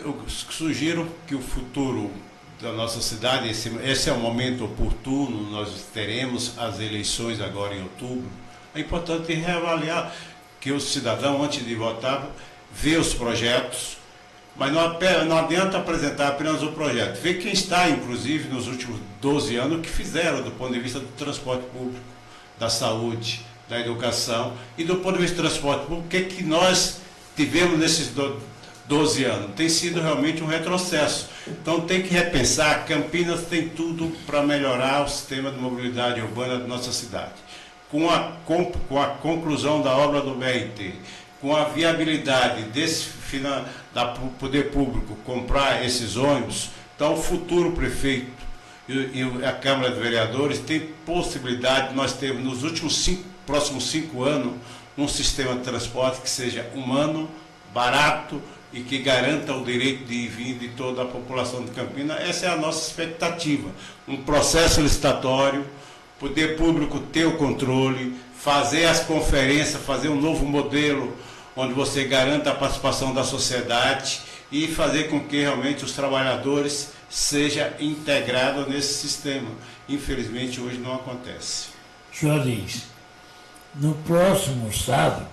Eu sugiro que o futuro da nossa cidade, esse é um momento oportuno, nós teremos as eleições agora em outubro. É importante reavaliar que o cidadão, antes de votar, vê os projetos, mas não adianta apresentar apenas o projeto. Vê quem está, inclusive, nos últimos 12 anos, o que fizeram do ponto de vista do transporte público, da saúde, da educação e do ponto de vista do transporte público, o que nós tivemos nesses 12 anos. Tem sido realmente um retrocesso. Então tem que repensar. Campinas tem tudo para melhorar o sistema de mobilidade urbana da nossa cidade. Com a conclusão da obra do BRT, com a viabilidade da poder público comprar esses ônibus, então o futuro prefeito e a Câmara de Vereadores tem possibilidade, nós temos nos próximos 5 anos, um sistema de transporte que seja humano, barato e que garanta o direito de ir e vir de toda a população de Campinas. Essa é a nossa expectativa. Um processo licitatório, poder público ter o controle, fazer as conferências, fazer um novo modelo onde você garanta a participação da sociedade e fazer com que realmente os trabalhadores sejam integrados nesse sistema. Infelizmente, hoje não acontece. Juarez, no próximo sábado,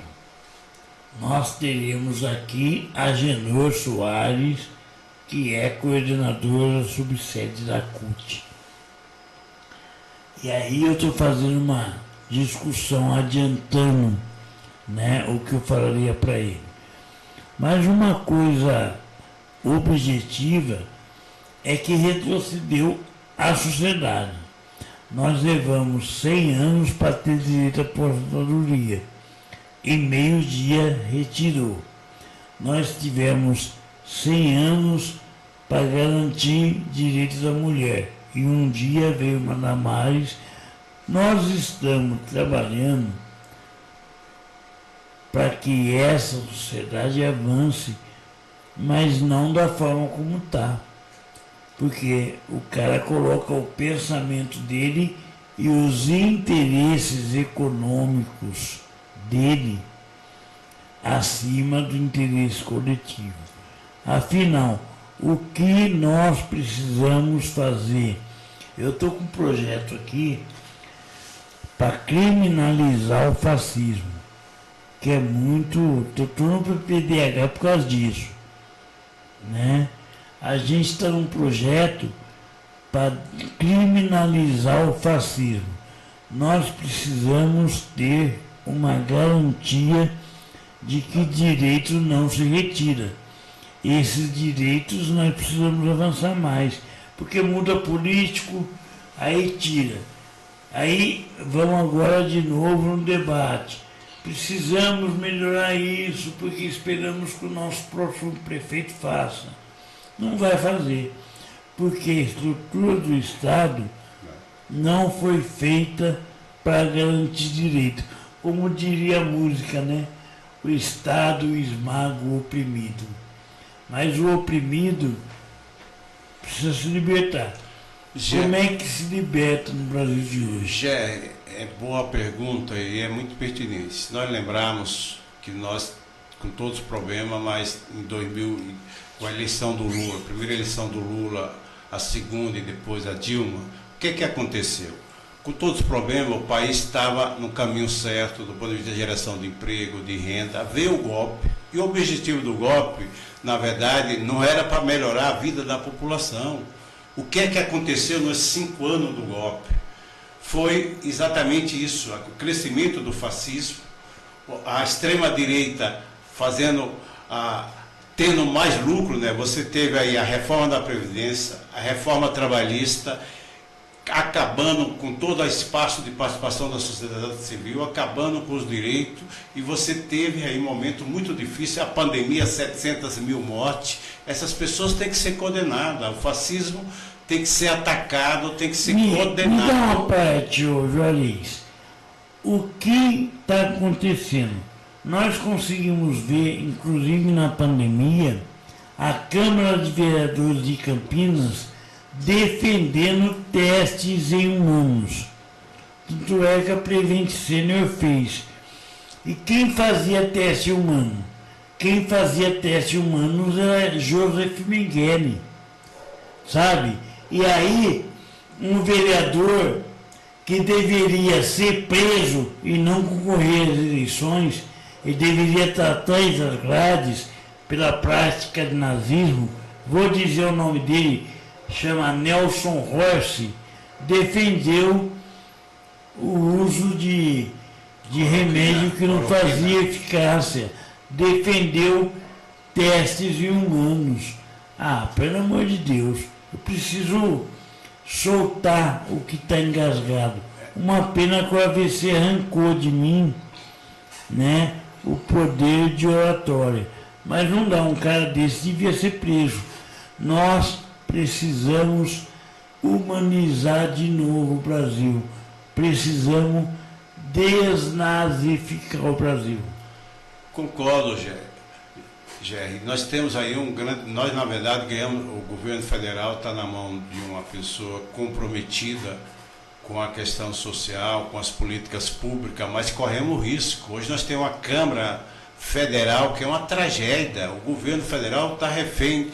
nós teremos aqui a Agenor Soares que é coordenadora subsede da CUT. E aí eu estou fazendo uma discussão, adiantando, né, o que eu falaria para ele. Mas uma coisa objetiva é que retrocedeu a sociedade. Nós levamos 100 anos para ter direito à aposentadoria. Em meio-dia retirou. Nós tivemos 100 anos para garantir direitos da mulher. E um dia veio uma Damares. Nós estamos trabalhando para que essa sociedade avance, mas não da forma como está. Porque o cara coloca o pensamento dele e os interesses econômicos dele acima do interesse coletivo. Afinal, o que nós precisamos fazer? Eu estou com um projeto aqui para criminalizar o fascismo, que é muito... Estou no PDH por causa disso, né? A gente está num projeto para criminalizar o fascismo. Nós precisamos ter uma garantia de que direito não se retira. Esses direitos nós precisamos avançar mais, porque muda político, aí tira. Aí vamos agora de novo no debate. Precisamos melhorar isso, porque esperamos que o nosso próximo prefeito faça. Não vai fazer, porque a estrutura do Estado não foi feita para garantir direito. Como diria a música, né? O Estado esmaga o oprimido. Mas o oprimido precisa se libertar. Como é que se liberta no Brasil de hoje? É boa pergunta e é muito pertinente. Se nós lembrarmos que nós, com todos os problemas, mas em 2000, com a eleição do Lula, a primeira eleição do Lula, a segunda e depois a Dilma, o que aconteceu? Com todos os problemas, o país estava no caminho certo do ponto de vista de geração de emprego, de renda. Veio o golpe, e o objetivo do golpe, na verdade, não era para melhorar a vida da população. O que aconteceu nos 5 anos do golpe? Foi exatamente isso, o crescimento do fascismo, a extrema-direita tendo mais lucro, né? Você teve aí a reforma da Previdência, a reforma trabalhista, acabando com todo o espaço de participação da sociedade civil, acabando com os direitos, e você teve aí um momento muito difícil, a pandemia, 700 mil mortes. Essas pessoas têm que ser condenadas, o fascismo tem que ser atacado, tem que ser condenado. Me dá uma parte, Juarez. O que está acontecendo? Nós conseguimos ver, inclusive na pandemia, a Câmara de Vereadores de Campinas defendendo testes em humanos. Tanto é que a Prevent Senior fez. E quem fazia teste humano? Quem fazia teste humanos era Joseph Mengele, sabe? E aí, um vereador que deveria ser preso e não concorrer às eleições, ele deveria estar atrás das grades pela prática de nazismo, vou dizer o nome dele, chama Nelson Rossi, defendeu o uso de remédio que não fazia eficácia, defendeu testes em humanos. Ah, pelo amor de Deus, eu preciso soltar o que está engasgado. Uma pena que o AVC arrancou de mim, né, o poder de oratória. Mas não dá, um cara desse devia ser preso. Nós precisamos humanizar de novo o Brasil. Precisamos desnazificar o Brasil. Concordo, Jerry. Nós temos aí nós na verdade ganhamos, o governo federal está na mão de uma pessoa comprometida com a questão social, com as políticas públicas, mas corremos risco. Hoje nós temos uma Câmara Federal que é uma tragédia. O governo federal está refém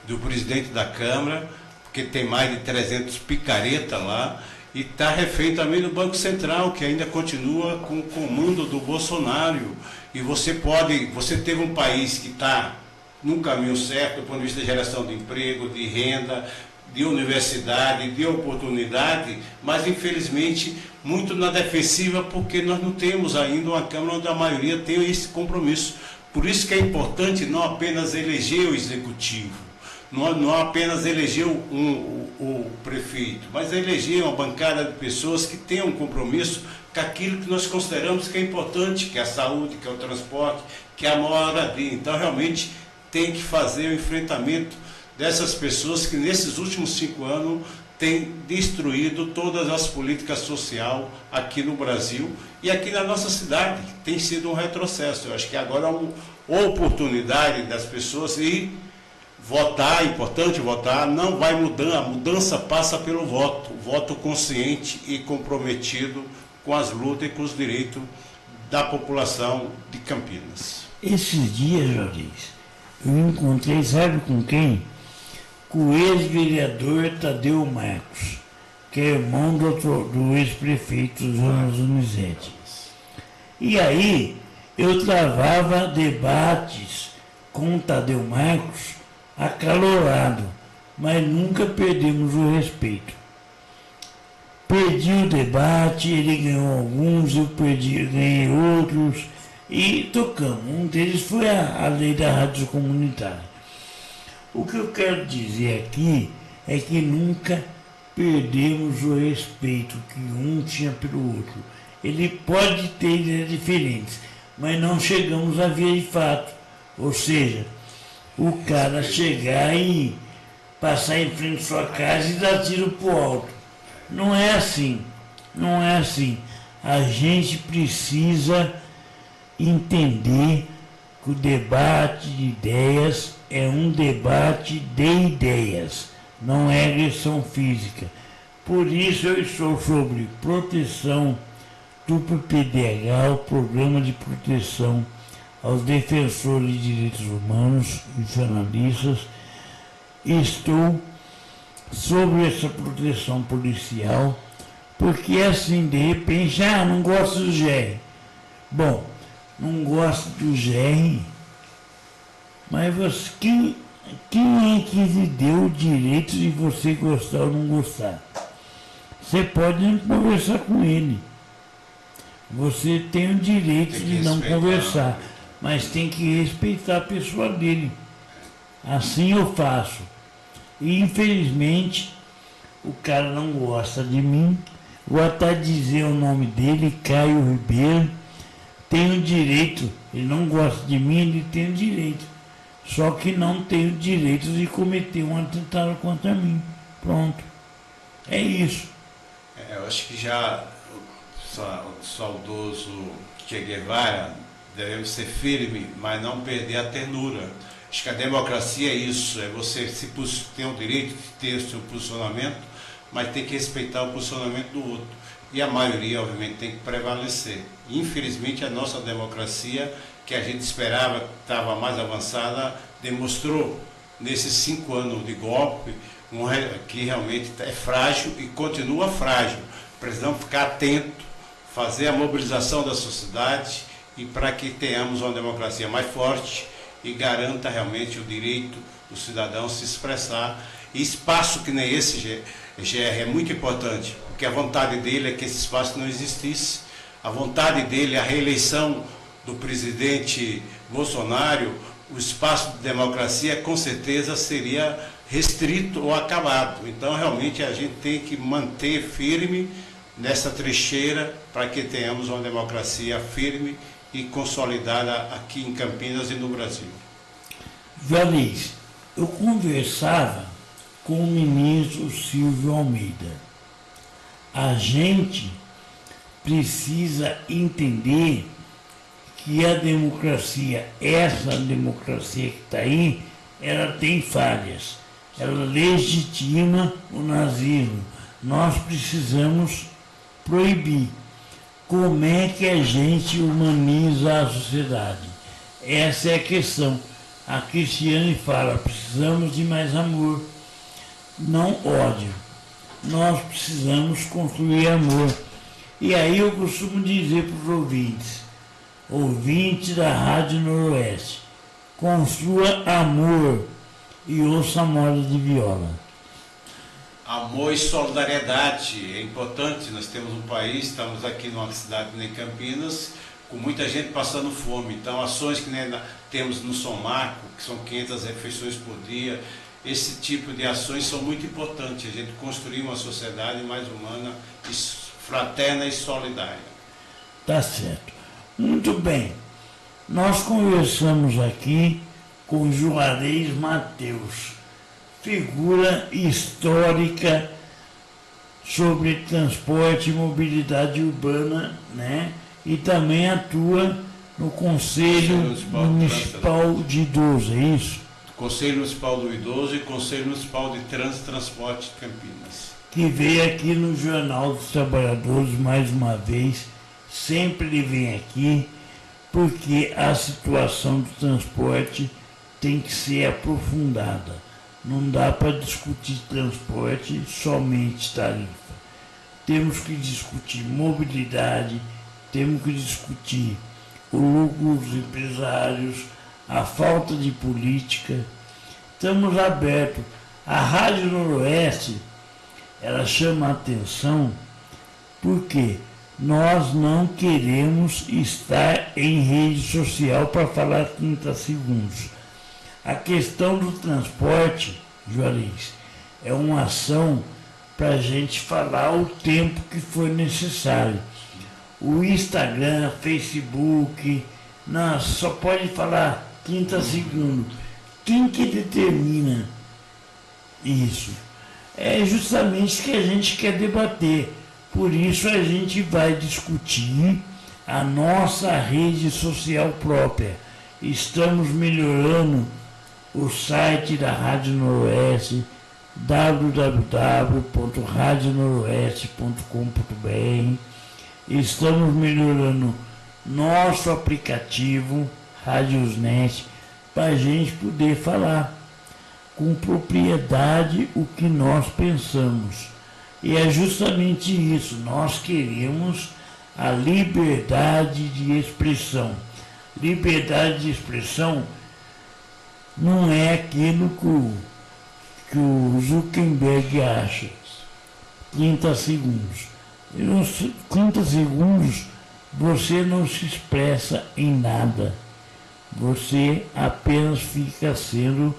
do presidente da Câmara, porque tem mais de 300 picaretas lá, e está refém também do Banco Central, que ainda continua com o comando do Bolsonaro. E você teve um país que está num caminho certo, do ponto de vista de geração de emprego, de renda, de universidade, de oportunidade, mas infelizmente muito na defensiva, porque nós não temos ainda uma Câmara onde a maioria tem esse compromisso. Por isso que é importante não apenas eleger o executivo, não apenas eleger o prefeito, mas eleger uma bancada de pessoas que tenham um compromisso com aquilo que nós consideramos que é importante, que é a saúde, que é o transporte, que é a moradia. Então realmente tem que fazer o enfrentamento dessas pessoas que nesses últimos 5 anos têm destruído todas as políticas sociais aqui no Brasil e aqui na nossa cidade. Tem sido um retrocesso. Eu acho que agora é uma oportunidade das pessoas ir votar, é importante votar, não vai mudando, a mudança passa pelo voto, o voto consciente e comprometido com as lutas e com os direitos da população de Campinas. Esses dias, Jorge, eu encontrei, sabe com quem? Com o ex-vereador Tadeu Marcos, que é irmão do ex-prefeito Jonas Donizete. E aí eu travava debates com o Tadeu Marcos acalorado, mas nunca perdemos o respeito. Perdi o debate, ele ganhou alguns, eu ganhei outros, e tocamos. Um deles foi a lei da rádio comunitária. O que eu quero dizer aqui é que nunca perdemos o respeito que um tinha pelo outro. Ele pode ter ideias diferentes, mas não chegamos a via de fato. Ou seja, o cara chegar e passar em frente à sua casa e dar tiro pro alto. Não é assim, não é assim. A gente precisa entender que o debate de ideias é um debate de ideias, não é agressão física. Por isso eu estou sobre proteção do PDH, o Programa de Proteção aos Defensores de Direitos Humanos e Jornalistas. Estou sobre essa proteção policial, porque assim, de repente, não gosto do GR. Bom, não gosto do GR, mas você, quem é que lhe deu o direito de você gostar ou não gostar? Você pode não conversar com ele. Você tem o direito de não conversar, mas tem que respeitar a pessoa dele. Assim eu faço. E infelizmente o cara não gosta de mim. Vou até dizer o nome dele, Caio Ribeiro. Tem o direito, ele não gosta de mim, ele tem o direito. Só que não tem o direito de cometer um atentado contra mim. Pronto. É isso. Eu acho que já o saudoso Che Guevara devemos ser firme, mas não perder a ternura. Acho que a democracia é isso, é você ter o direito de ter o seu posicionamento, mas tem que respeitar o posicionamento do outro. E a maioria, obviamente, tem que prevalecer. Infelizmente, a nossa democracia, que a gente esperava que estava mais avançada, demonstrou, nesses 5 anos de golpe, que realmente é frágil e continua frágil. Precisamos ficar atentos, fazer a mobilização da sociedade e para que tenhamos uma democracia mais forte e garanta realmente o direito do cidadão se expressar. E espaço que nem esse, GR, é muito importante, porque a vontade dele é que esse espaço não existisse. A vontade dele, a reeleição do presidente Bolsonaro, o espaço de democracia com certeza seria restrito ou acabado. Então, realmente, a gente tem que manter firme nessa trincheira para que tenhamos uma democracia firme e consolidada aqui em Campinas e no Brasil. Valdez, eu conversava com o ministro Silvio Almeida. A gente precisa entender que a democracia, essa democracia que está aí, ela tem falhas. Ela legitima o nazismo. Nós precisamos proibir. Como é que a gente humaniza a sociedade? Essa é a questão. A Cristiane fala, precisamos de mais amor, não ódio. Nós precisamos construir amor. E aí eu costumo dizer para os ouvintes da Rádio Noroeste, com sua Amor e ouça a moda de viola. Amor e solidariedade é importante. Nós temos um país, estamos aqui numa cidade em Campinas, com muita gente passando fome. Então, ações que temos no São Marco, que são 500 refeições por dia, esse tipo de ações são muito importantes. A gente construir uma sociedade mais humana, fraterna e solidária. Tá certo. Muito bem. Nós conversamos aqui com Juarez Mateus, figura histórica sobre transporte e mobilidade urbana, né? E também atua no Conselho Municipal de Idoso, é isso? Conselho Municipal do Idoso e Conselho Municipal de Trânsito e Transporte de Campinas. Que veio aqui no Jornal dos Trabalhadores mais uma vez, sempre ele vem aqui, porque a situação do transporte tem que ser aprofundada. Não dá para discutir transporte somente tarifa. Temos que discutir mobilidade, temos que discutir o lucro dos empresários, a falta de política. Estamos abertos. A Rádio Noroeste, ela chama a atenção porque nós não queremos estar em rede social para falar 30 segundos. A questão do transporte, Juarez, é uma ação para a gente falar o tempo que for necessário. O Instagram, Facebook, não, só pode falar 30 segundos. Quem que determina isso? É justamente que a gente quer debater. Por isso a gente vai discutir a nossa rede social própria. Estamos melhorando o site da Rádio Noroeste, www.radionoroeste.com.br. Estamos melhorando nosso aplicativo Radiosnet para a gente poder falar com propriedade o que nós pensamos. E é justamente isso, nós queremos a liberdade de expressão. Liberdade de expressão não é aquilo que o Zuckerberg acha. 30 segundos. 30 segundos você não se expressa em nada. Você apenas fica sendo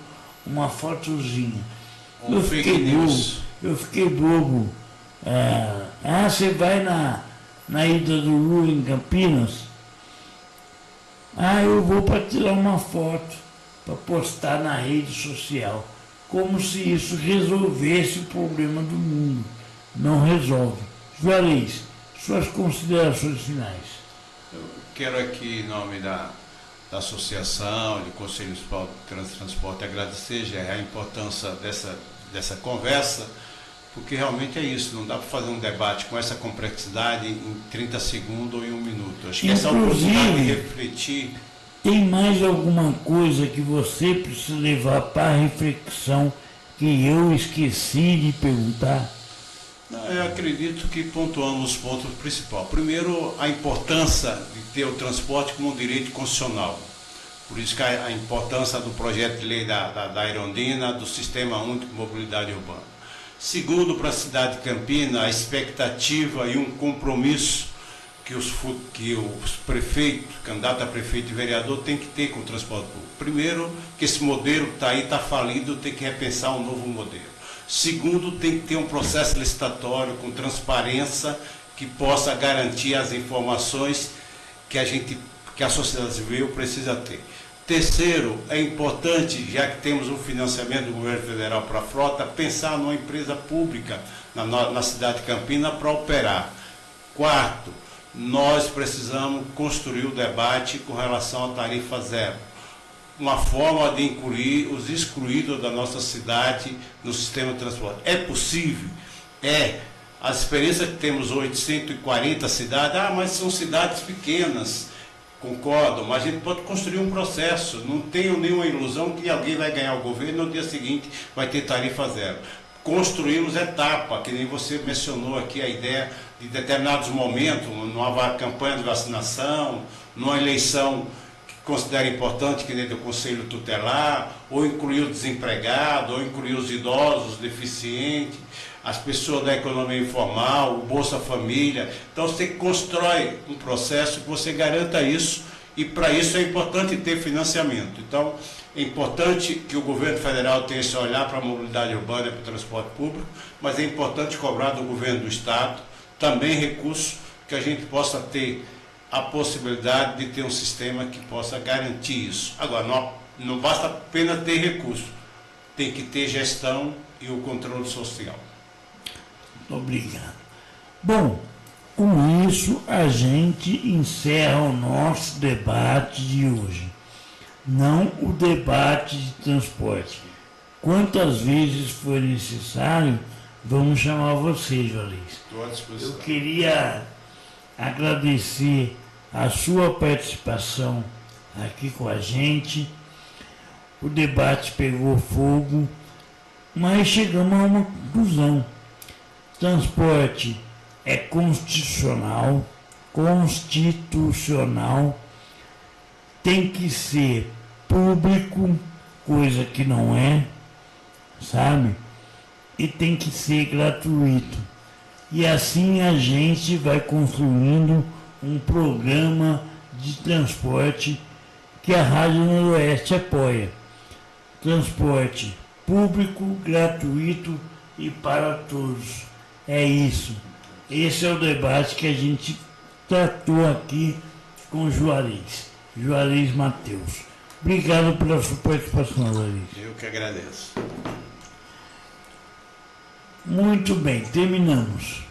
uma fotozinha. Eu fiquei bobo. Você vai na ida do Lula em Campinas? Eu vou para tirar uma foto, para postar na rede social. Como se isso resolvesse o problema do mundo. Não resolve. Juarez, suas considerações finais. Eu quero aqui, em nome da Associação de Conselho Municipal de Trânsito e Transporte, agradecer já a importância dessa conversa, porque realmente é isso, não dá para fazer um debate com essa complexidade em 30 segundos ou em 1 minuto. Acho que essa oportunidade de refletir. Tem mais alguma coisa que você precisa levar para a reflexão que eu esqueci de perguntar? Não, eu acredito que pontuamos os pontos principais. Primeiro, a importância de ter o transporte como um direito constitucional. Por isso que a importância do projeto de lei da Irondina, do Sistema Único de Mobilidade Urbana. Segundo, para a cidade de Campinas, a expectativa e um compromisso que os prefeitos, candidato a prefeito e vereador, tem que ter com o transporte público. Primeiro, que esse modelo que está aí está falido, tem que repensar um novo modelo. Segundo, tem que ter um processo licitatório com transparência que possa garantir as informações que a sociedade civil precisa ter. Terceiro, é importante, já que temos um financiamento do governo federal para a frota, pensar numa empresa pública na cidade de Campinas para operar. Quarto, nós precisamos construir o debate com relação à tarifa zero. Uma forma de incluir os excluídos da nossa cidade no sistema de transporte. É possível? É. As experiências que temos hoje, 140 cidades, mas são cidades pequenas, concordo, mas a gente pode construir um processo. Não tenho nenhuma ilusão que alguém vai ganhar o governo e no dia seguinte vai ter tarifa zero. Construímos etapa, que nem você mencionou aqui a ideia de determinados momentos, numa campanha de vacinação, numa eleição considera importante, que dentro do Conselho Tutelar, ou incluir o desempregado, ou incluir os idosos, os deficientes, as pessoas da economia informal, o Bolsa Família. Então você constrói um processo que você garanta isso, e para isso é importante ter financiamento. Então é importante que o governo federal tenha esse olhar para a mobilidade urbana e para o transporte público, mas é importante cobrar do governo do estado também recursos que a gente possa ter a possibilidade de ter um sistema que possa garantir isso. Agora, não basta apenas ter recurso, tem que ter gestão e o controle social. Obrigado. Bom, com isso a gente encerra o nosso debate de hoje. Não o debate de transporte. Quantas vezes for necessário, vamos chamar você, Juarez. Estou à disposição. Eu queria agradecer a sua participação aqui com a gente. O debate pegou fogo, mas chegamos a uma conclusão. Transporte é constitucional, tem que ser público, coisa que não é, sabe? E tem que ser gratuito. E assim a gente vai construindo um programa de transporte que a Rádio Noroeste apoia. Transporte público, gratuito e para todos. É isso. Esse é o debate que a gente tratou aqui com o Juarez Mateus. Obrigado pela sua participação, Juarez. Eu que agradeço. Muito bem, terminamos.